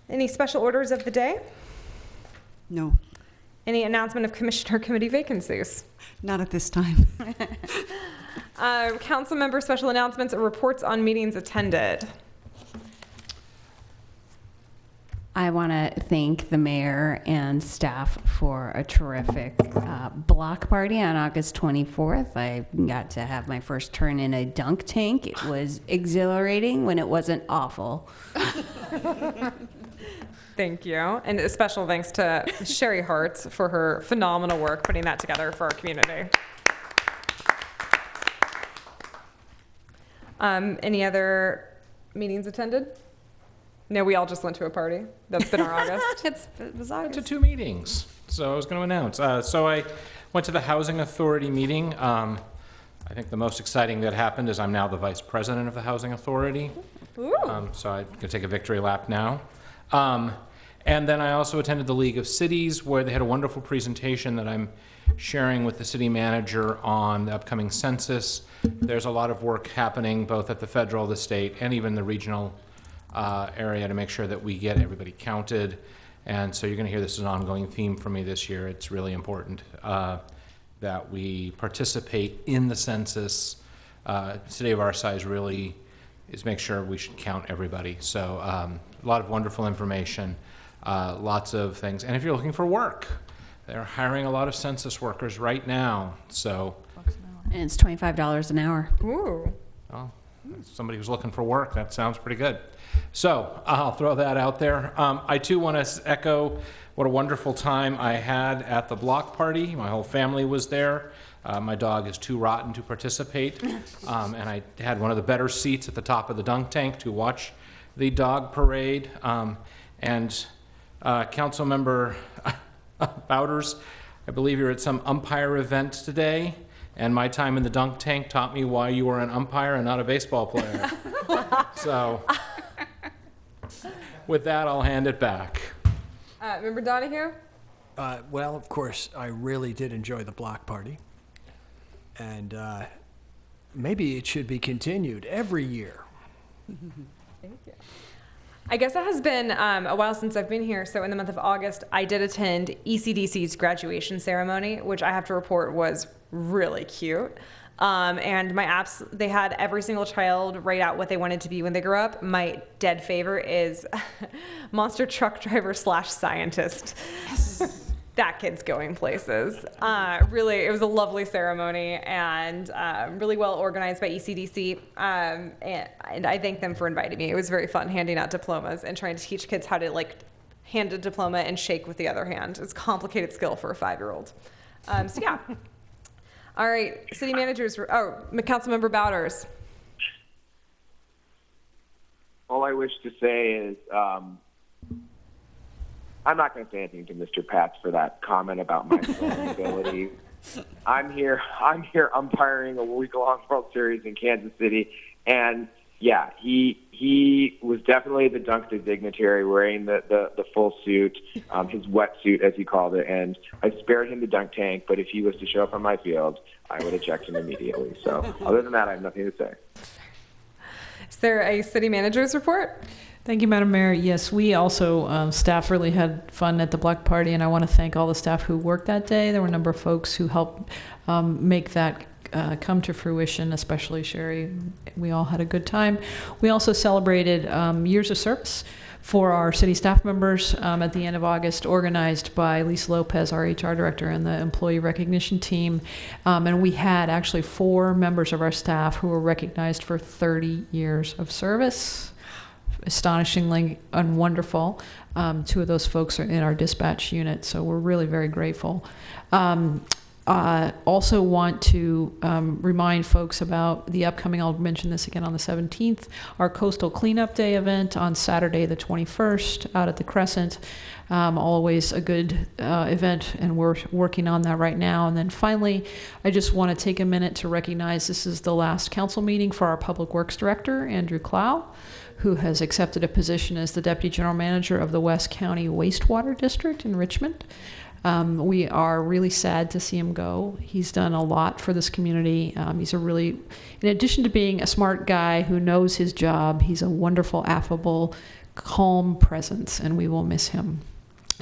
Any special orders of the day? No, Any announcement of commissioner committee vacancies? not at this time. Council member special announcements or reports on meetings attended. I want to thank the mayor and staff for a terrific block party on August 24th. I got to have my first turn in a dunk tank. It was exhilarating when it wasn't awful. Thank you. And a special thanks to Sherry Hart for her phenomenal work putting that together for our community. Any other meetings attended? No, we all just went to a party. That's been our August. It was Went August. to 2 meetings, so I was going to announce. So I went to the Housing Authority meeting. I think the most exciting that happened is I'm now the vice president of the Housing Authority. Ooh. So I can take a victory lap now. And then I also attended the League of Cities, where they had a wonderful presentation that I'm sharing with the city manager on the upcoming census. There's a lot of work happening both at the federal, the state, and even the regional area to make sure that we get everybody counted. And so you're going to hear this is an ongoing theme for me this year. It's really important that we participate in the census. A city of our size really is make sure we should count everybody. So a lot of wonderful information, lots of things. And if you're looking for work, they're hiring a lot of census workers right now. So, And it's $25 an hour. Ooh. well, somebody who's looking for work, that sounds pretty good. So I'll throw that out there. I too want to echo what a wonderful time I had at the block party. My whole family was there. My dog is too rotten to participate. And I had one of the better seats at the top of the dunk tank to watch the dog parade. And Councilmember Bowders, I believe you're at some umpire event today. And my time in the dunk tank taught me why you were an umpire and not a baseball player. So with that, I'll hand it back. Member Donahue? Well, of course, I really did enjoy the block party. And maybe it should be continued every year. Thank you. I guess it has been a while since I've been here. So in the month of August, I did attend ECDC's graduation ceremony, which I have to report was really cute. And my apps, they had every single child write out what they wanted to be when they grew up. My dead favorite is monster truck driver / scientist. That kid's going places. Really, it was a lovely ceremony and really well organized by ECDC. And I thank them for inviting me. It was very fun handing out diplomas and trying to teach kids how to like hand a diploma and shake with the other hand. It's a complicated skill for a 5-year-old. So yeah. All right, city managers. Councilmember Bowders. All I wish to say is I'm not going to say anything to Mr. Pats for that comment about my vulnerability. I'm here umpiring a week-long World Series in Kansas City, and yeah, he was definitely the dunk dignitary wearing the full suit, his wetsuit as he called it, and I spared him the dunk tank, but if he was to show up on my field, I would eject him immediately. So other than that, I have nothing to say. Is there a city manager's report? Thank you, Madam Mayor. Yes, we also, staff really had fun at the block party, and I want to thank all the staff who worked that day. There were a number of folks who helped make that come to fruition, especially Sherry. We all had a good time. We also celebrated years of service for our city staff members at the end of August, organized by Lisa Lopez, our HR director, and the employee recognition team. And we had actually 4 members of our staff who were recognized for 30 years of service. Astonishingly and wonderful. 2 of those folks are in our dispatch unit, so we're really very grateful. Also want to remind folks about the upcoming, I'll mention this again on the 17th, our Coastal Cleanup Day event on Saturday the 21st out at the Crescent. Always a good event, and we're working on that right now. And then finally, I just want to take a minute to recognize this is the last council meeting for our Public Works Director, Andrew Clow, who has accepted a position as the Deputy General Manager of the West County Wastewater District in Richmond. We are really sad to see him go. He's done a lot for this community. He's a really, in addition to being a smart guy who knows his job, he's a wonderful, affable, calm presence, and we will miss him.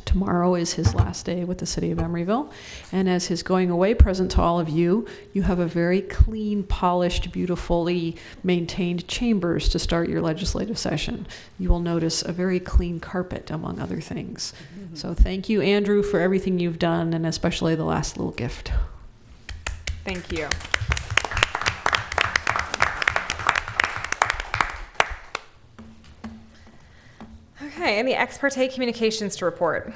Tomorrow is his last day with the city of Emeryville, and as his going away present to all of you, you have a very clean, polished, beautifully maintained chambers to start your legislative session. You will notice a very clean carpet, among other things. Mm-hmm. So thank you, Andrew, for everything you've done, and especially the last little gift. Thank you. Okay, any ex parte communications to report?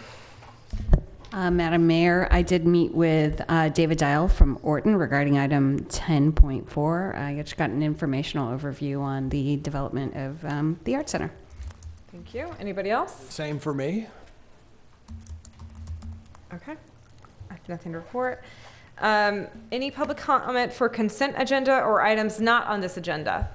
Madam Mayor, I did meet with David Dial from Orton regarding item 10.4. I just got an informational overview on the development of the Art Center. Thank you. Anybody else? Same for me. Okay. I have nothing to report. Any public comment for consent agenda or items not on this agenda?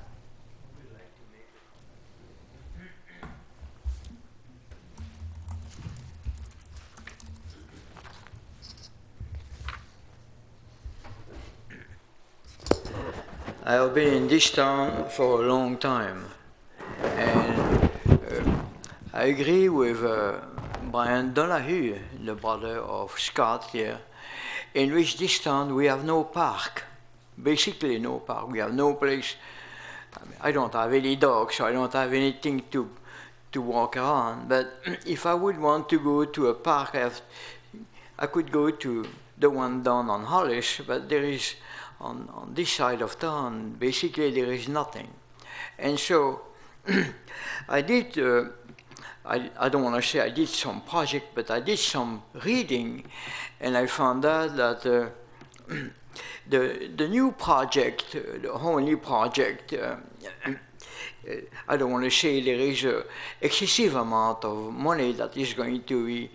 I have been in this town for a long time, and I agree with Brian Donahue, the brother of Scott here, in which this town we have no park, basically no park. We have no place. I don't have any dogs, so I don't have anything to walk around. But if I would want to go to a park, I could go to the one down on Hollis, but there is on this side of town, basically there is nothing. And so I did, I don't want to say I did some project, but I did some reading, and I found out that the new project, the only project, I don't want to say there is an excessive amount of money that is going to be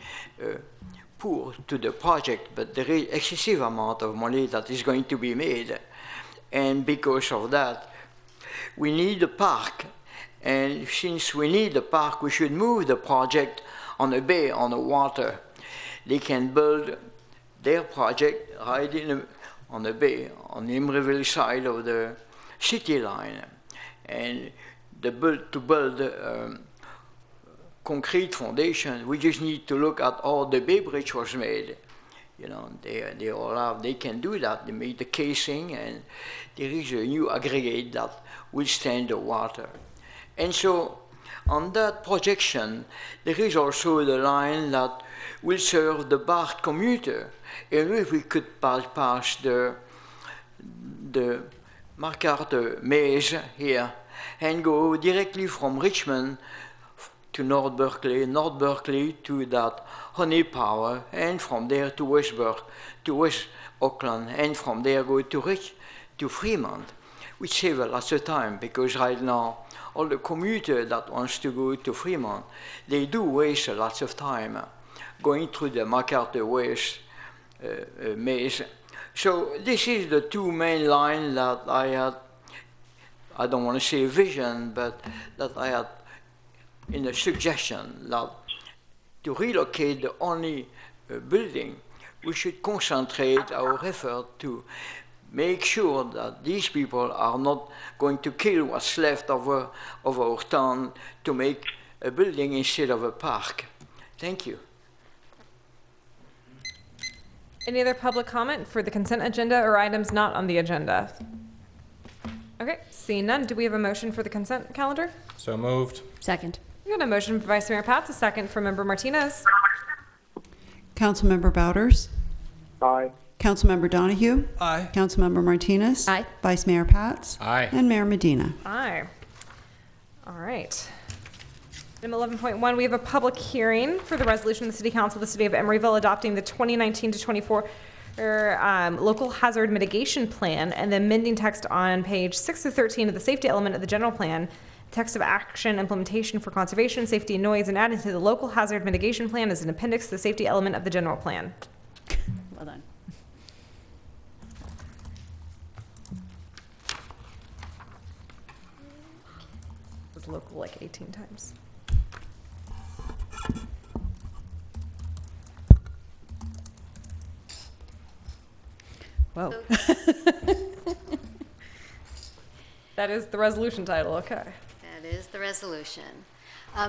poor to the project, but there is excessive amount of money that is going to be made. And because of that, we need a park. And since we need a park, we should move the project on a bay, on the water. They can build their project right on the bay, on the Emeryville side of the city line. And to build concrete foundation, we just need to look at how the Bay Bridge was made. You know, they can do that. They make the casing, and there is a new aggregate that will stand the water. And so, on that projection, there is also the line that will serve the BART commuter. And if we could pass the MacArthur Maze here and go directly from Richmond to North Berkeley to that Honey Power, and from there to West Auckland, and from there go to Fremont, which saves lots of time, because right now all the commuters that wants to go to Fremont, they do waste lots of time going through the MacArthur Maze. So this is the two main lines that I had. I don't want to say vision, but that I had in a suggestion that to relocate the only building, we should concentrate our effort to make sure that these people are not going to kill what's left of our town to make a building instead of a park. Thank you. Any other public comment for the consent agenda or items not on the agenda? Okay, seeing none, do we have a motion for the consent calendar? So moved. Second. We got a motion from Vice Mayor Pats, a second from Member Martinez. Councilmember Bouders? Aye. Councilmember Donahue? Aye. Councilmember Martinez? Aye. Vice Mayor Pats? Aye. And Mayor Medina. Aye. All right. Item 11.1, we have a public hearing for the resolution of the City Council of the City of Emeryville adopting the 2019 to 24 local hazard mitigation plan and the amending text on page 6 to 13 of the safety element of the general plan, text of action implementation for conservation, safety, and noise, and adding to the local hazard mitigation plan as an appendix to the safety element of the general plan. Well done. local like 18 times. Whoa. That is the resolution title, okay. That is the resolution.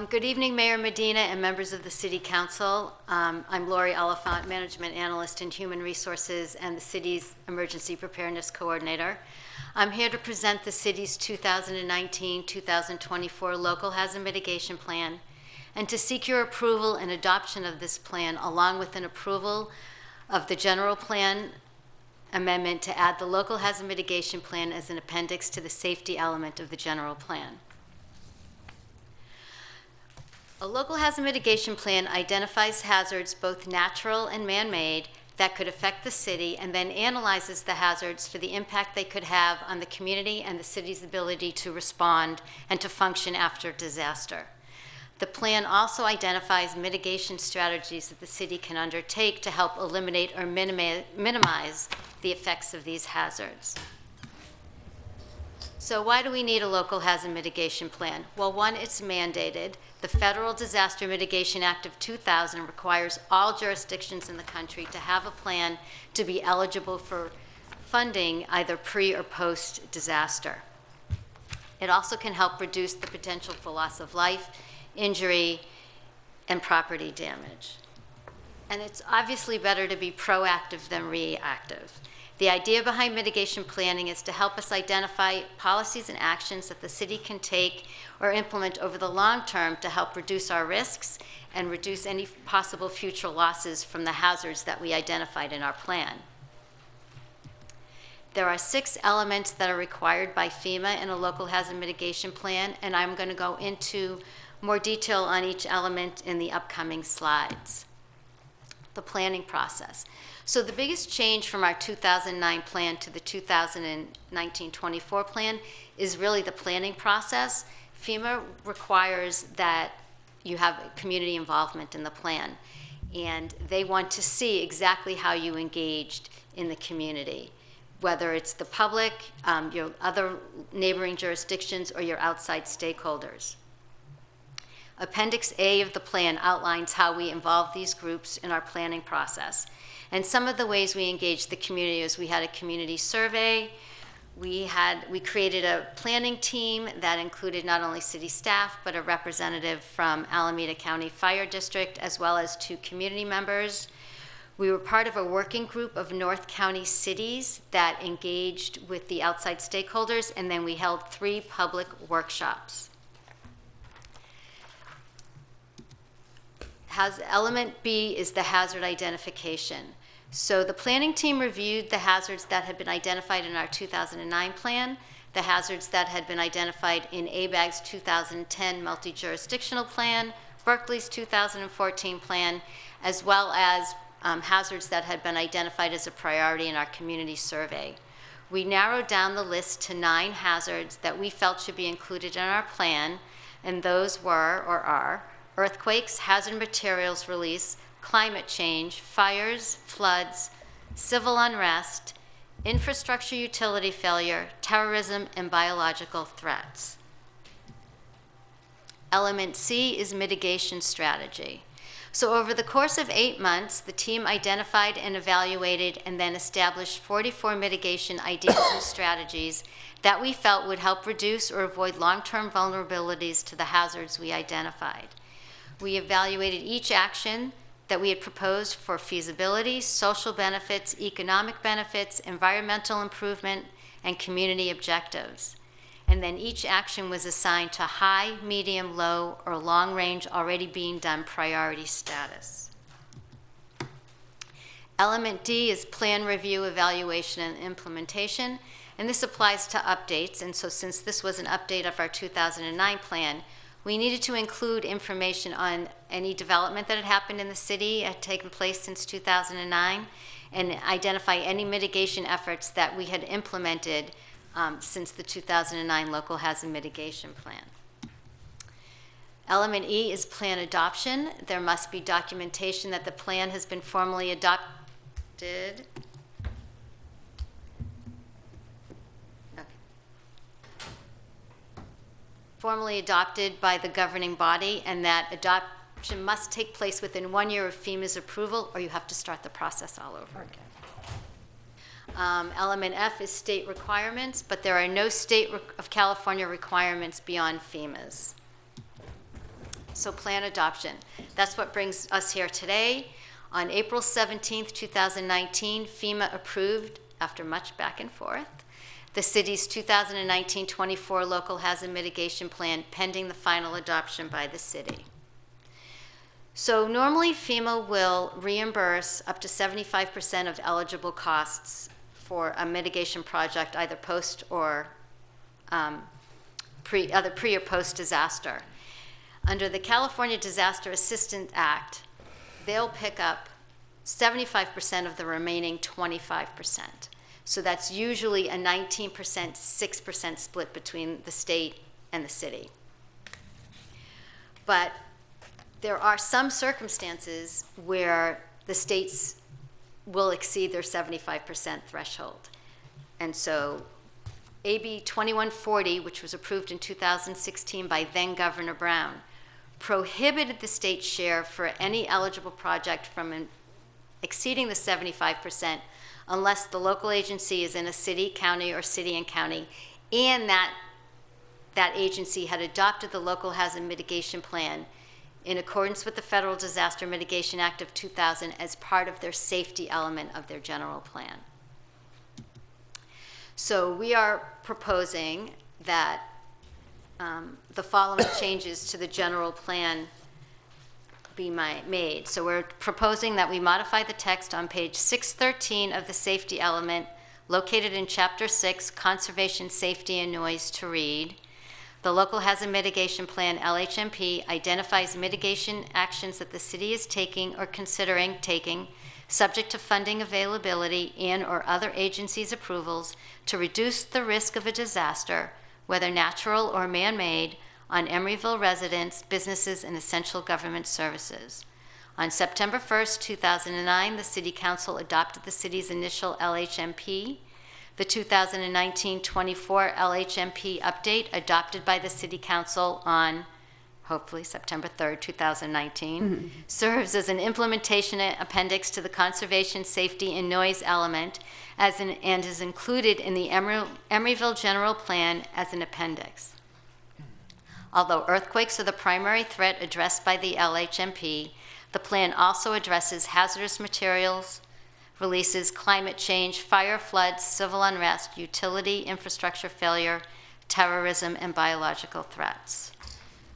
Good evening, Mayor Medina and members of the City Council. I'm Lori Oliphant, Management Analyst in Human Resources and the city's Emergency Preparedness Coordinator. I'm here to present the city's 2019-2024 Local Hazard Mitigation Plan and to seek your approval and adoption of this plan, along with an approval of the general plan amendment to add the Local Hazard Mitigation Plan as an appendix to the safety element of the general plan. A local hazard mitigation plan identifies hazards, both natural and man-made, that could affect the city, and then analyzes the hazards for the impact they could have on the community and the city's ability to respond and to function after disaster. The plan also identifies mitigation strategies that the city can undertake to help eliminate or minimize the effects of these hazards. So why do we need a local hazard mitigation plan? Well, one, it's mandated. The Federal Disaster Mitigation Act of 2000 requires all jurisdictions in the country to have a plan to be eligible for funding either pre or post disaster. It also can help reduce the potential for loss of life, injury, and property damage. And it's obviously better to be proactive than reactive. The idea behind mitigation planning is to help us identify policies and actions that the city can take or implement over the long term to help reduce our risks and reduce any possible future losses from the hazards that we identified in our plan. There are 6 elements that are required by FEMA in a local hazard mitigation plan, and I'm going to go into more detail on each element in the upcoming slides. The planning process. So the biggest change from our 2009 plan to the 2019-24 plan is really the planning process. FEMA requires that you have community involvement in the plan, and they want to see exactly how you engaged in the community, whether it's the public, your other neighboring jurisdictions, or your outside stakeholders. Appendix A of the plan outlines how we involve these groups in our planning process. And some of the ways we engaged the community is we had a community survey, we created a planning team that included not only city staff, but a representative from Alameda County Fire District, as well as 2 community members. We were part of a working group of North County cities that engaged with the outside stakeholders, and then we held 3 public workshops. Element B is the hazard identification. So the planning team reviewed the hazards that had been identified in our 2009 plan, the hazards that had been identified in ABAG's 2010 multi-jurisdictional plan, Berkeley's 2014 plan, as well as hazards that had been identified as a priority in our community survey. We narrowed down the list to 9 hazards that we felt should be included in our plan, and those were, or are, earthquakes, hazard materials release, climate change, fires, floods, civil unrest, infrastructure utility failure, terrorism, and biological threats. Element C is mitigation strategy. So over the course of 8 months, the team identified and evaluated and then established 44 mitigation ideas and strategies that we felt would help reduce or avoid long-term vulnerabilities to the hazards we identified. We evaluated each action that we had proposed for feasibility, social benefits, economic benefits, environmental improvement, and community objectives. And then each action was assigned to high, medium, low, or long range already being done priority status. Element D is plan review, evaluation, and implementation. And this applies to updates. And so since this was an update of our 2009 plan, we needed to include information on any development that had happened in the city, had taken place since 2009, and identify any mitigation efforts that we had implemented since the 2009 Local Hazard Mitigation Plan. Element E is plan adoption. There must be documentation that the plan has been formally adopted. formally adopted by the governing body, and that adoption must take place within 1 year of FEMA's approval, or you have to start the process all over again. Element F is state requirements, but there are no state of California requirements beyond FEMA's. So plan adoption. That's what brings us here today. On April 17th, 2019, FEMA approved, after much back and forth, the city's 2019-24 Local Hazard Mitigation Plan pending the final adoption by the city. So normally FEMA will reimburse up to 75% of eligible costs for a mitigation project, either post or pre or post disaster. Under the California Disaster Assistance Act, they'll pick up 75% of the remaining 25%. So that's usually a 19%, 6% split between the state and the city. But there are some circumstances where the states will exceed their 75% threshold. And so AB 2140, which was approved in 2016 by then Governor Brown, prohibited the state's share for any eligible project from exceeding the 75% unless the local agency is in a city, county, or city and county, and that agency had adopted the Local Hazard Mitigation Plan in accordance with the Federal Disaster Mitigation Act of 2000 as part of their safety element of their general plan. So we are proposing that the following changes to the general plan be made. So we're proposing that we modify the text on page 613 of the safety element located in Chapter 6, Conservation, Safety, and Noise, to read, the Local Hazard Mitigation Plan, LHMP, identifies mitigation actions that the city is taking or considering taking, subject to funding availability and or other agencies' approvals, to reduce the risk of a disaster, whether natural or man-made, on Emeryville residents, businesses, and essential government services. On September 1st, 2009, the City Council adopted the city's initial LHMP. The 2019-24 LHMP update, adopted by the City Council on, hopefully, September 3rd, 2019, serves as an implementation appendix to the Conservation, Safety, and Noise element and is included in the Emeryville General Plan as an appendix. Although earthquakes are the primary threat addressed by the LHMP, the plan also addresses hazardous materials releases, climate change, fire, floods, civil unrest, utility infrastructure failure, terrorism, and biological threats.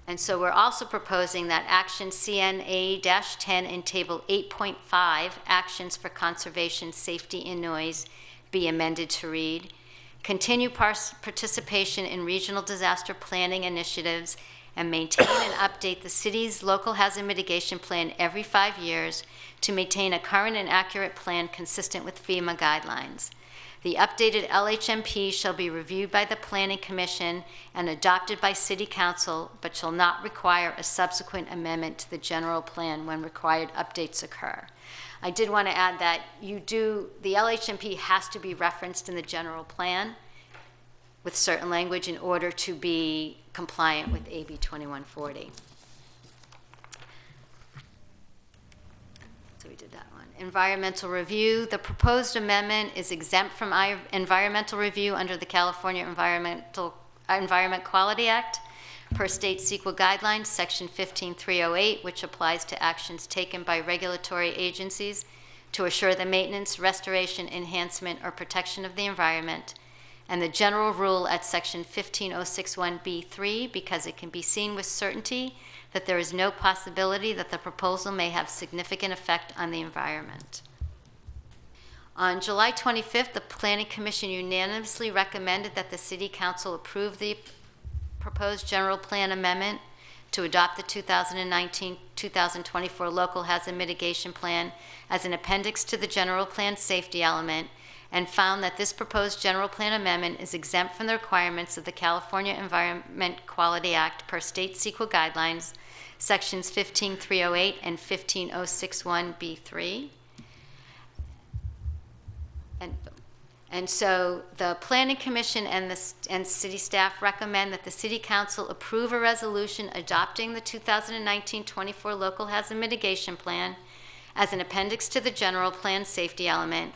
And so we're also proposing that Action CNA-10 in Table 8.5, Actions for Conservation, Safety, and Noise, be amended to read, continue participation in regional disaster planning initiatives and maintain and update the city's local hazard mitigation plan every 5 years to maintain a current and accurate plan consistent with FEMA guidelines. The updated LHMP shall be reviewed by the Planning Commission and adopted by City Council, but shall not require a subsequent amendment to the general plan when required updates occur. I did want to add that the LHMP has to be referenced in the general plan with certain language in order to be compliant with AB 2140. So we did that one. Environmental review. The proposed amendment is exempt from environmental review under the California Environment Quality Act per state CEQA guidelines, section 15308, which applies to actions taken by regulatory agencies to assure the maintenance, restoration, enhancement, or protection of the environment, and the general rule at section 15061B3, because it can be seen with certainty that there is no possibility that the proposal may have significant effect on the environment. On July 25th, the Planning Commission unanimously recommended that the City Council approve the proposed general plan amendment to adopt the 2019-2024 Local Hazard Mitigation Plan as an appendix to the general plan safety element, and found that this proposed general plan amendment is exempt from the requirements of the California Environment Quality Act per state CEQA guidelines, sections 15308 and 15061B3. And so the Planning Commission and city staff recommend that the City Council approve a resolution adopting the 2019-24 Local Hazard Mitigation Plan as an appendix to the general plan safety element,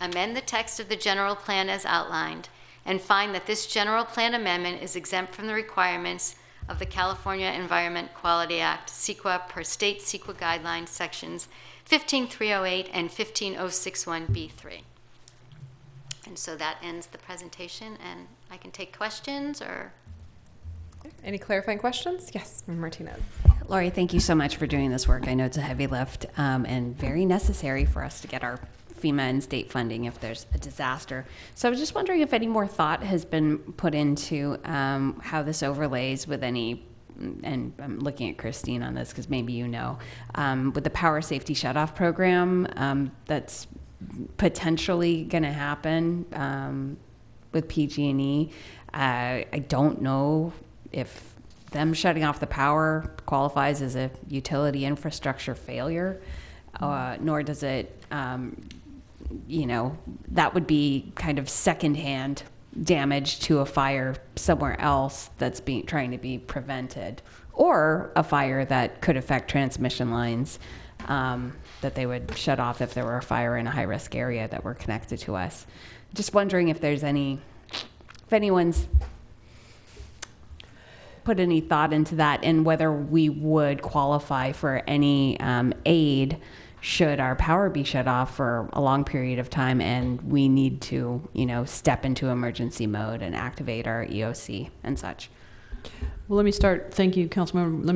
amend the text of the general plan as outlined, and find that this general plan amendment is exempt from the requirements of the California Environment Quality Act, CEQA, per state CEQA guidelines, sections 15308 and 15061B3. And so that ends the presentation, and I can take questions or... Any clarifying questions? Yes, Martinez. Lori, thank you so much for doing this work. I know it's a heavy lift and very necessary for us to get our FEMA and state funding if there's a disaster. So I was just wondering if any more thought has been put into how this overlays with any, and I'm looking at Christine on this because maybe you know, with the power safety shutoff program that's potentially going to happen with PG&E. I don't know if them shutting off the power qualifies as a utility infrastructure failure, nor does it, that would be kind of secondhand damage to a fire somewhere else that's trying to be prevented, or a fire that could affect transmission lines that they would shut off if there were a fire in a high-risk area that were connected to us. Just wondering if anyone's put any thought into that, and whether we would qualify for any aid should our power be shut off for a long period of time and we need to, step into emergency mode and activate our EOC and such. Well, let me start. Thank you, Councilmember. Let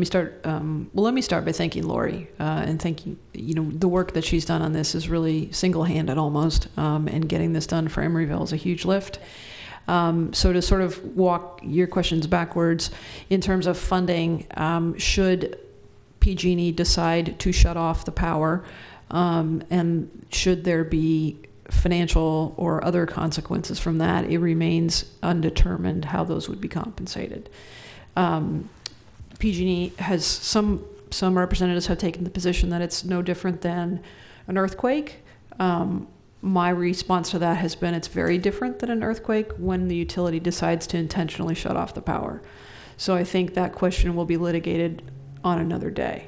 me start by thanking Lori and thanking, the work that she's done on this is really single-handed almost, and getting this done for Emeryville is a huge lift. So to sort of walk your questions backwards, in terms of funding, should PG&E decide to shut off the power, and should there be financial or other consequences from that, it remains undetermined how those would be compensated. PG&E has some representatives have taken the position that it's no different than an earthquake. My response to that has been it's very different than an earthquake when the utility decides to intentionally shut off the power. So I think that question will be litigated on another day.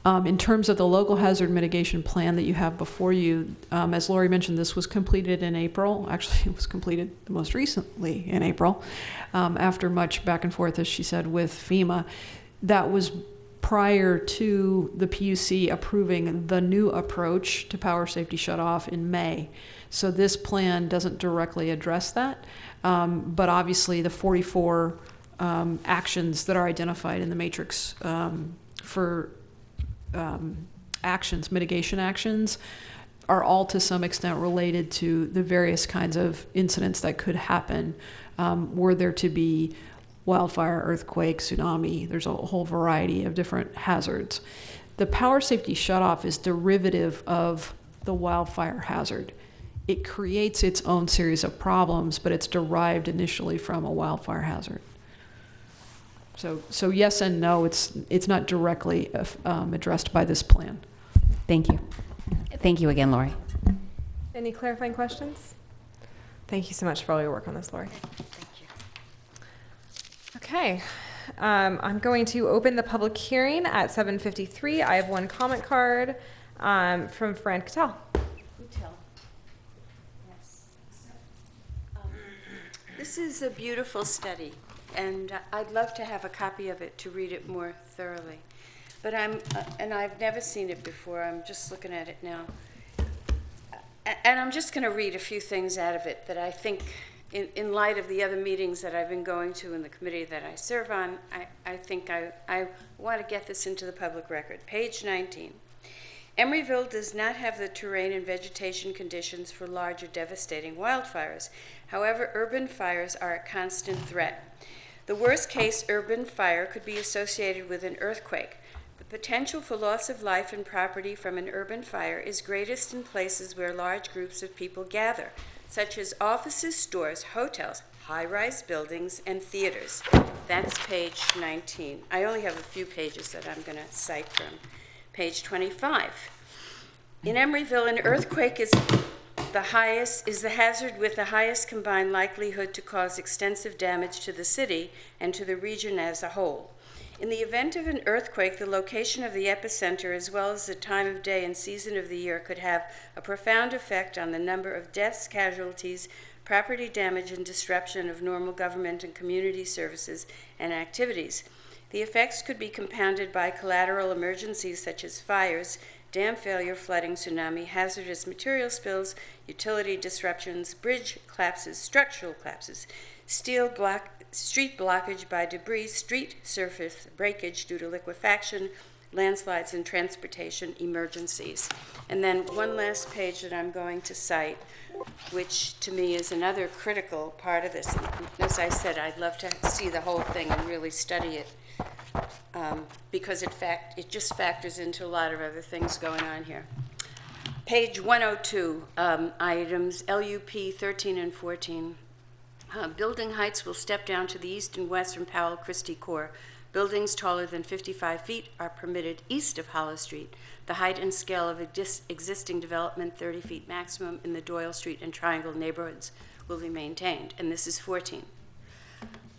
In terms of the local hazard mitigation plan that you have before you, as Lori mentioned, this was completed in April. Actually, it was completed most recently in April, after much back and forth, as she said, with FEMA. That was prior to the PUC approving the new approach to power safety shutoff in May. So this plan doesn't directly address that, but obviously the 44 actions that are identified in the matrix for mitigation actions, are all to some extent related to the various kinds of incidents that could happen were there to be wildfire, earthquake, tsunami. There's a whole variety of different hazards. The power safety shutoff is derivative of the wildfire hazard. It creates its own series of problems, but it's derived initially from a wildfire hazard. So yes and no, it's not directly addressed by this plan. Thank you. Thank you again, Lori. Any clarifying questions? Thank you so much for all your work on this, Lori. Thank you. Okay, I'm going to open the public hearing at 7:53. I have one comment card from Fran Cattell. Yes. This is a beautiful study, and I'd love to have a copy of it to read it more thoroughly. But and I've never seen it before. I'm just looking at it now. And I'm just going to read a few things out of it that I think, in light of the other meetings that I've been going to in the committee that I serve on, I think I want to get this into the public record. Page 19. Emeryville does not have the terrain and vegetation conditions for large or devastating wildfires. However, urban fires are a constant threat. The worst case urban fire could be associated with an earthquake. The potential for loss of life and property from an urban fire is greatest in places where large groups of people gather, such as offices, stores, hotels, high-rise buildings, and theaters. That's page 19. I only have a few pages that I'm going to cite from. Page 25. In Emeryville, an earthquake is... is the hazard with the highest combined likelihood to cause extensive damage to the city and to the region as a whole. In the event of an earthquake, the location of the epicenter, as well as the time of day and season of the year, could have a profound effect on the number of deaths, casualties, property damage, and disruption of normal government and community services and activities. The effects could be compounded by collateral emergencies such as fires, dam failure, flooding, tsunami, hazardous material spills, utility disruptions, bridge collapses, structural collapses, street blockage by debris, street surface breakage due to liquefaction, landslides, and transportation emergencies. And then one last page that I'm going to cite, which to me is another critical part of this. And as I said, I'd love to see the whole thing and really study it, because it just factors into a lot of other things going on here. Page 102, items LUP 13 and 14. Building heights will step down to the east and west from Powell Christie Core. Buildings taller than 55 feet are permitted east of Hollow Street. The height and scale of existing development, 30 feet maximum, in the Doyle Street and Triangle neighborhoods will be maintained. And this is 14,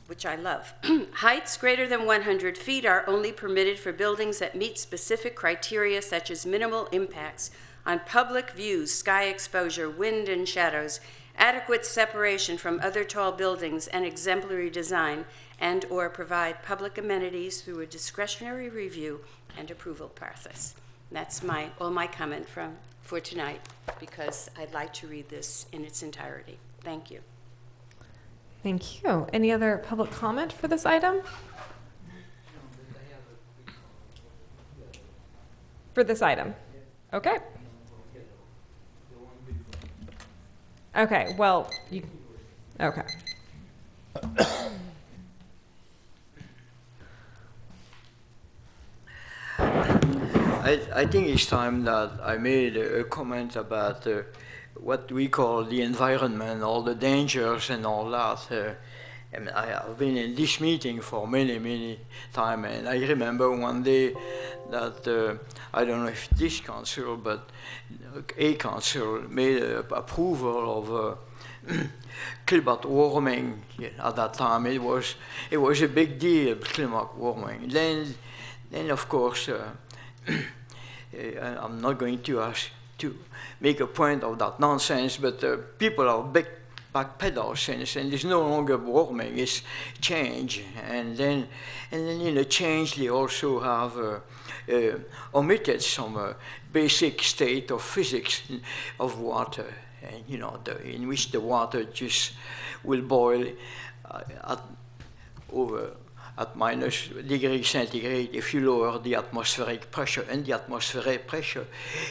which I love. Heights greater than 100 feet are only permitted for buildings that meet specific criteria such as minimal impacts on public views, sky exposure, wind and shadows, adequate separation from other tall buildings, and exemplary design, and or provide public amenities through a discretionary review and approval process. That's all my comment for tonight, because I'd like to read this in its entirety. Thank you. Thank you. Any other public comment for this item? For this item? Okay. Okay, well, okay. I think it's time that I made a comment about what we call the environment, all the dangers and all that. And I have been in this meeting for many times, and I remember one day that, I don't know if this council, but a council made approval of climate warming. At that time, it was a big deal, climate warming. Then of course, I'm not going to ask to make a point of that nonsense, but people are backpedal since, and it's no longer warming, it's change. And then in the change, they also have omitted some basic state of physics of water, and in which the water just will boil at minus degrees centigrade if you lower the atmospheric pressure, and the atmospheric pressure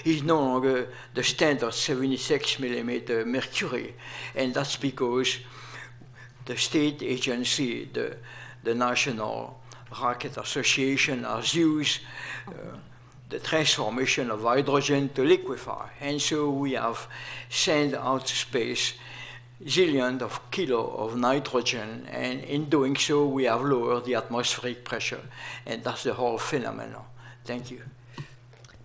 is no longer the standard 76 millimeter mercury, and that's because the state agency, the National Rocket Association, has used the transformation of hydrogen to liquefy, and so we have sent out to space zillions of kilos of nitrogen, and in doing so, we have lowered the atmospheric pressure, and that's the whole phenomenon. Thank you.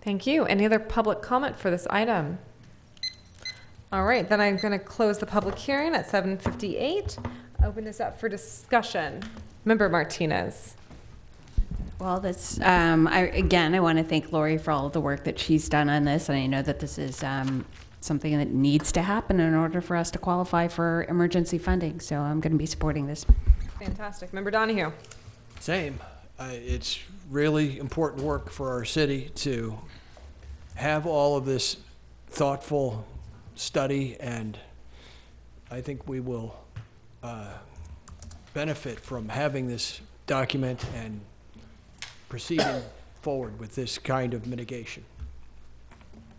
Thank you. Any other public comment for this item? All right, then I'm going to close the public hearing at 7:58. Open this up for discussion. Member Martinez. Well, that's I want to thank Lori for all of the work that she's done on this, and I know that this is something that needs to happen in order for us to qualify for emergency funding. So I'm going to be supporting this. Fantastic. Member Donahue. Same. It's really important work for our city to have all of this thoughtful study, and I think we will benefit from having this document and proceeding forward with this kind of mitigation.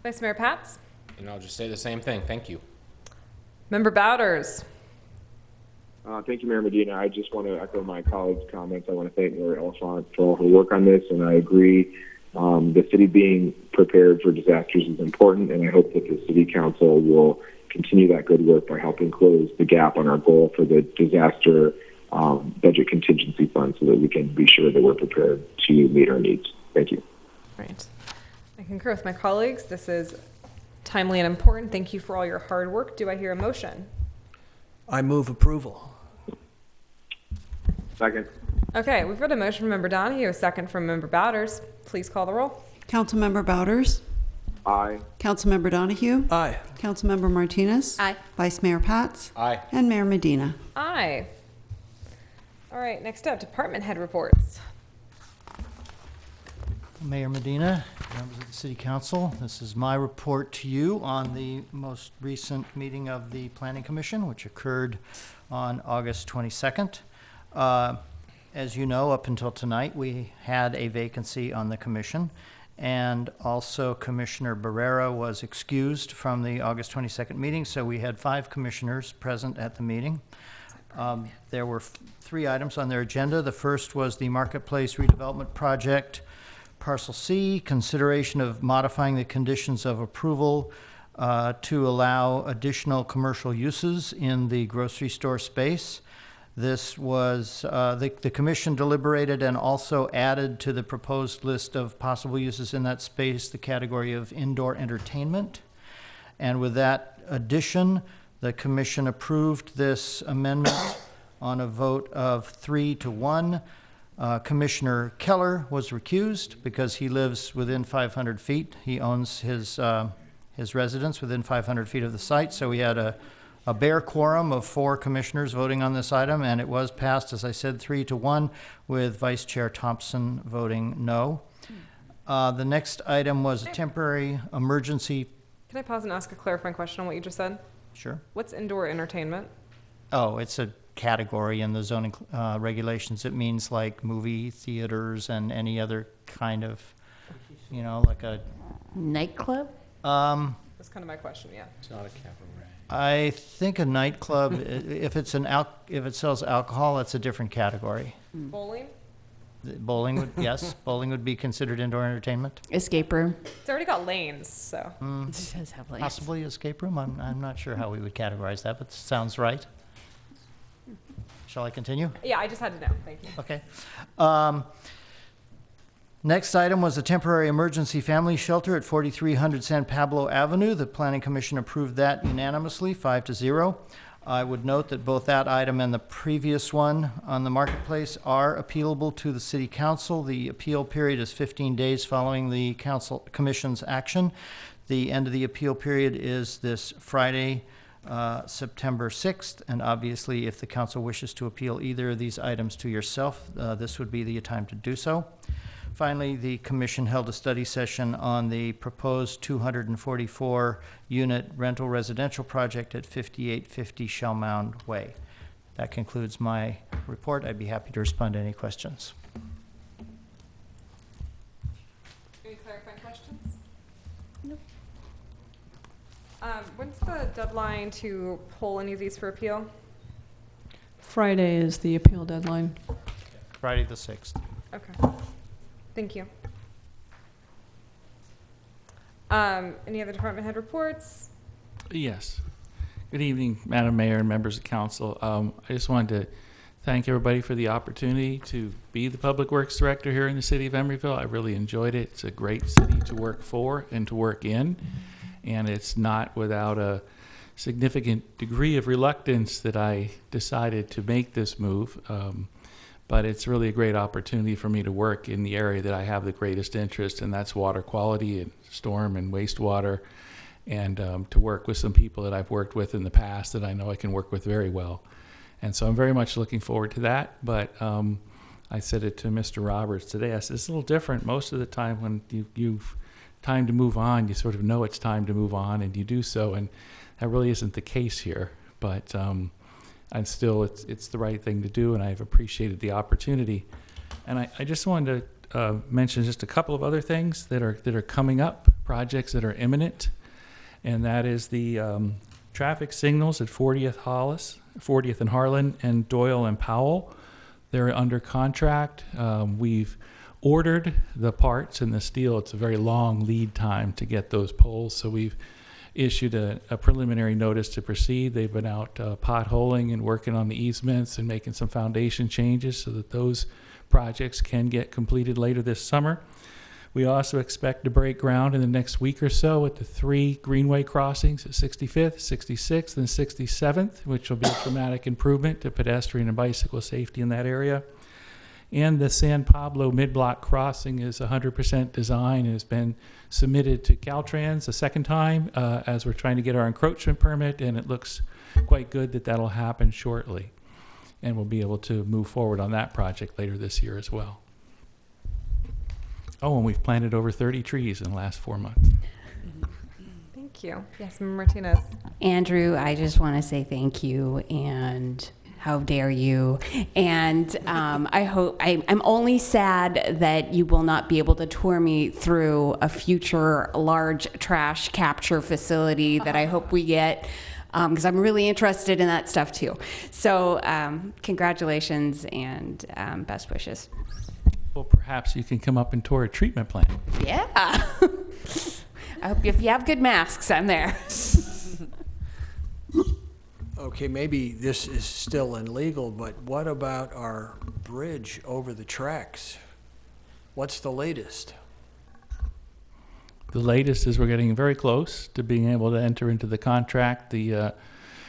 Vice Mayor Pats. And I'll just say the same thing. Thank you. Member Bowders. Thank you, Mayor Medina. I just want to echo my colleagues' comments. I want to thank Lori Elefant for all her work on this, and I agree. The city being prepared for disasters is important, and I hope that the City Council will continue that good work by helping close the gap on our goal for the disaster budget contingency fund, so that we can be sure that we're prepared to meet our needs. Thank you. Right. I concur with my colleagues. This is timely and important. Thank you for all your hard work. Do I hear a motion? I move approval. Second. Okay, we've got a motion from Member Donahue, a second from Member Bowders. Please call the roll. Councilmember Bowders? Aye. Councilmember Donahue? Aye. Councilmember Martinez? Aye. Vice Mayor Pats? Aye. And Mayor Medina. Aye. All right, next up, department head reports. Mayor Medina, members of the City Council, this is my report to you on the most recent meeting of the Planning Commission, which occurred on August 22nd. As you know, up until tonight, we had a vacancy on the commission, and also Commissioner Barrera was excused from the August 22nd meeting, so we had 5 commissioners present at the meeting. There were 3 items on their agenda. The first was the Marketplace Redevelopment Project, Parcel C, consideration of modifying the conditions of approval to allow additional commercial uses in the grocery store space. This was, the commission deliberated and also added to the proposed list of possible uses in that space the category of indoor entertainment. And with that addition, the commission approved this amendment on a vote of 3-1. Commissioner Keller was recused because he lives within 500 feet. He owns his residence within 500 feet of the site, so we had a bare quorum of 4 commissioners voting on this item, and it was passed, as I said, 3-1, with Vice Chair Thompson voting no. The next item was a temporary emergency. Can I pause and ask a clarifying question on what you just said? Sure. What's indoor entertainment? Oh, it's a category in the zoning regulations. It means like movie theaters and any other kind of, like a Nightclub? That's kind of my question, yeah. It's not a cabaret. I think a nightclub, if it sells alcohol, it's a different category. Bowling? Bowling would, yes, bowling would be considered indoor entertainment. Escape room. It's already got lanes, so. It does have lanes. Possibly escape room. I'm not sure how we would categorize that, but sounds right. Shall I continue? Yeah, I just had to know. Thank you. Okay. Next item was a temporary emergency family shelter at 4300 San Pablo Avenue. The Planning Commission approved that unanimously, 5-0. I would note that both that item and the previous one on the Marketplace are appealable to the City Council. The appeal period is 15 days following the Commission's action. The end of the appeal period is this Friday, September 6th, and obviously if the council wishes to appeal either of these items to yourself, this would be the time to do so. Finally, the commission held a study session on the proposed 244-unit rental residential project at 5850 Shell Mound Way. That concludes my report. I'd be happy to respond to any questions. Any clarifying questions? No. When's the deadline to pull any of these for appeal? Friday is the appeal deadline. Friday the 6th. Okay. Thank you. Any other department head reports? Yes. Good evening, Madam Mayor and members of council. I just wanted to thank everybody for the opportunity to be the Public Works Director here in the city of Emeryville. I really enjoyed it. It's a great city to work for and to work in, and it's not without a significant degree of reluctance that I decided to make this move. But it's really a great opportunity for me to work in the area that I have the greatest interest, and that's water quality and storm and wastewater, and to work with some people that I've worked with in the past that I know I can work with very well. And so I'm very much looking forward to that. But I said it to Mr. Roberts today. I said, it's a little different. Most of the time when you've time to move on, you sort of know it's time to move on, and you do so. And that really isn't the case here. But and still, it's the right thing to do, and I've appreciated the opportunity. And I just wanted to mention just a couple of other things that are coming up, projects that are imminent, and that is the traffic signals at 40th and Harlan, and Doyle and Powell. They're under contract. We've ordered the parts and the steel. It's a very long lead time to get those poles, so we've issued a preliminary notice to proceed. They've been out potholing and working on the easements and making some foundation changes so that those projects can get completed later this summer. We also expect to break ground in the next week or so at the 3 Greenway crossings at 65th, 66th, and 67th, which will be a dramatic improvement to pedestrian and bicycle safety in that area. And the San Pablo mid-block crossing is 100% design and has been submitted to Caltrans a second time as we're trying to get our encroachment permit, and it looks quite good that that'll happen shortly. And we'll be able to move forward on that project later this year as well. Oh, and we've planted over 30 trees in the last 4 months. Thank you. Yes, Martinez. Andrew, I just want to say thank you, and how dare you. And I'm only sad that you will not be able to tour me through a future large trash capture facility that I hope we get, because I'm really interested in that stuff too. So congratulations and best wishes. Well, perhaps you can come up and tour a treatment plant. Yeah. I hope if you have good masks, I'm there. Okay, maybe this is still illegal, but what about our bridge over the tracks? What's the latest? The latest is we're getting very close to being able to enter into the contract. The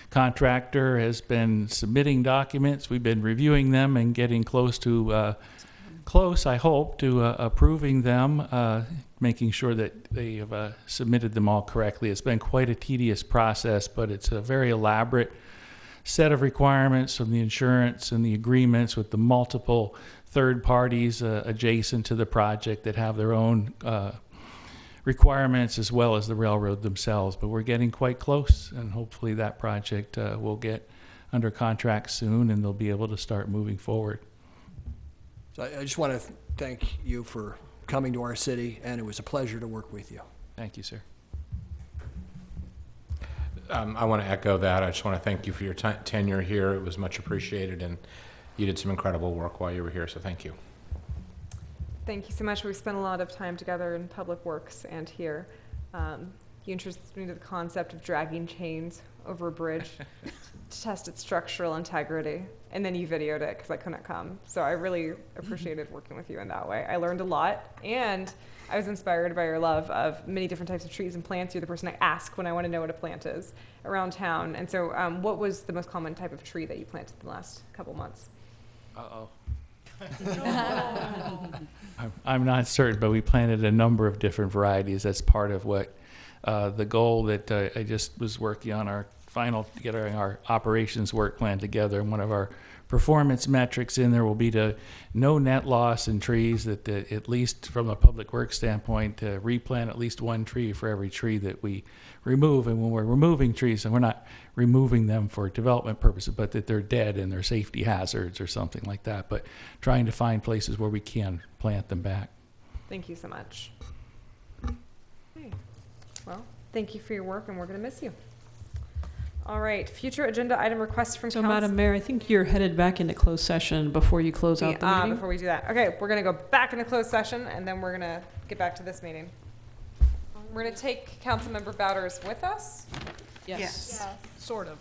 contractor has been submitting documents. We've been reviewing them and getting close, I hope, to approving them, making sure that they have submitted them all correctly. It's been quite a tedious process, but it's a very elaborate set of requirements from the insurance and the agreements with the multiple third parties adjacent to the project that have their own requirements, as well as the railroad themselves. But we're getting quite close, and hopefully that project will get under contract soon, and they'll be able to start moving forward. So I just want to thank you for coming to our city, and it was a pleasure to work with you. Thank you, sir. I want to echo that. I just want to thank you for your tenure here. It was much appreciated, and you did some incredible work while you were here, so thank you. Thank you so much. We've spent a lot of time together in Public Works and here. You introduced me to the concept of dragging chains over a bridge to test its structural integrity. And then you videoed it because I couldn't come. So I really appreciated working with you in that way. I learned a lot, and I was inspired by your love of many different types of trees and plants. You're the person I ask when I want to know what a plant is around town. And so what was the most common type of tree that you planted in the last couple months? Uh-oh. I'm not certain, but we planted a number of different varieties. That's part of what the goal that I just was working on, our final, getting our operations work plan together. And one of our performance metrics in there will be to no net loss in trees, that at least from a public works standpoint, to replant at least one tree for every tree that we remove. And when we're removing trees, and we're not removing them for development purposes, but that they're dead and they're safety hazards or something like that, but trying to find places where we can plant them back. Thank you so much. Okay. Well, thank you for your work, and we're going to miss you. All right, future agenda item requests from council. So, Madam Mayor, I think you're headed back into closed session before you close out the meeting. Before we do that. Okay, we're going to go back into closed session, and then we're going to get back to this meeting. We're going to take Councilmember Bowders with us. Yes. Sort of.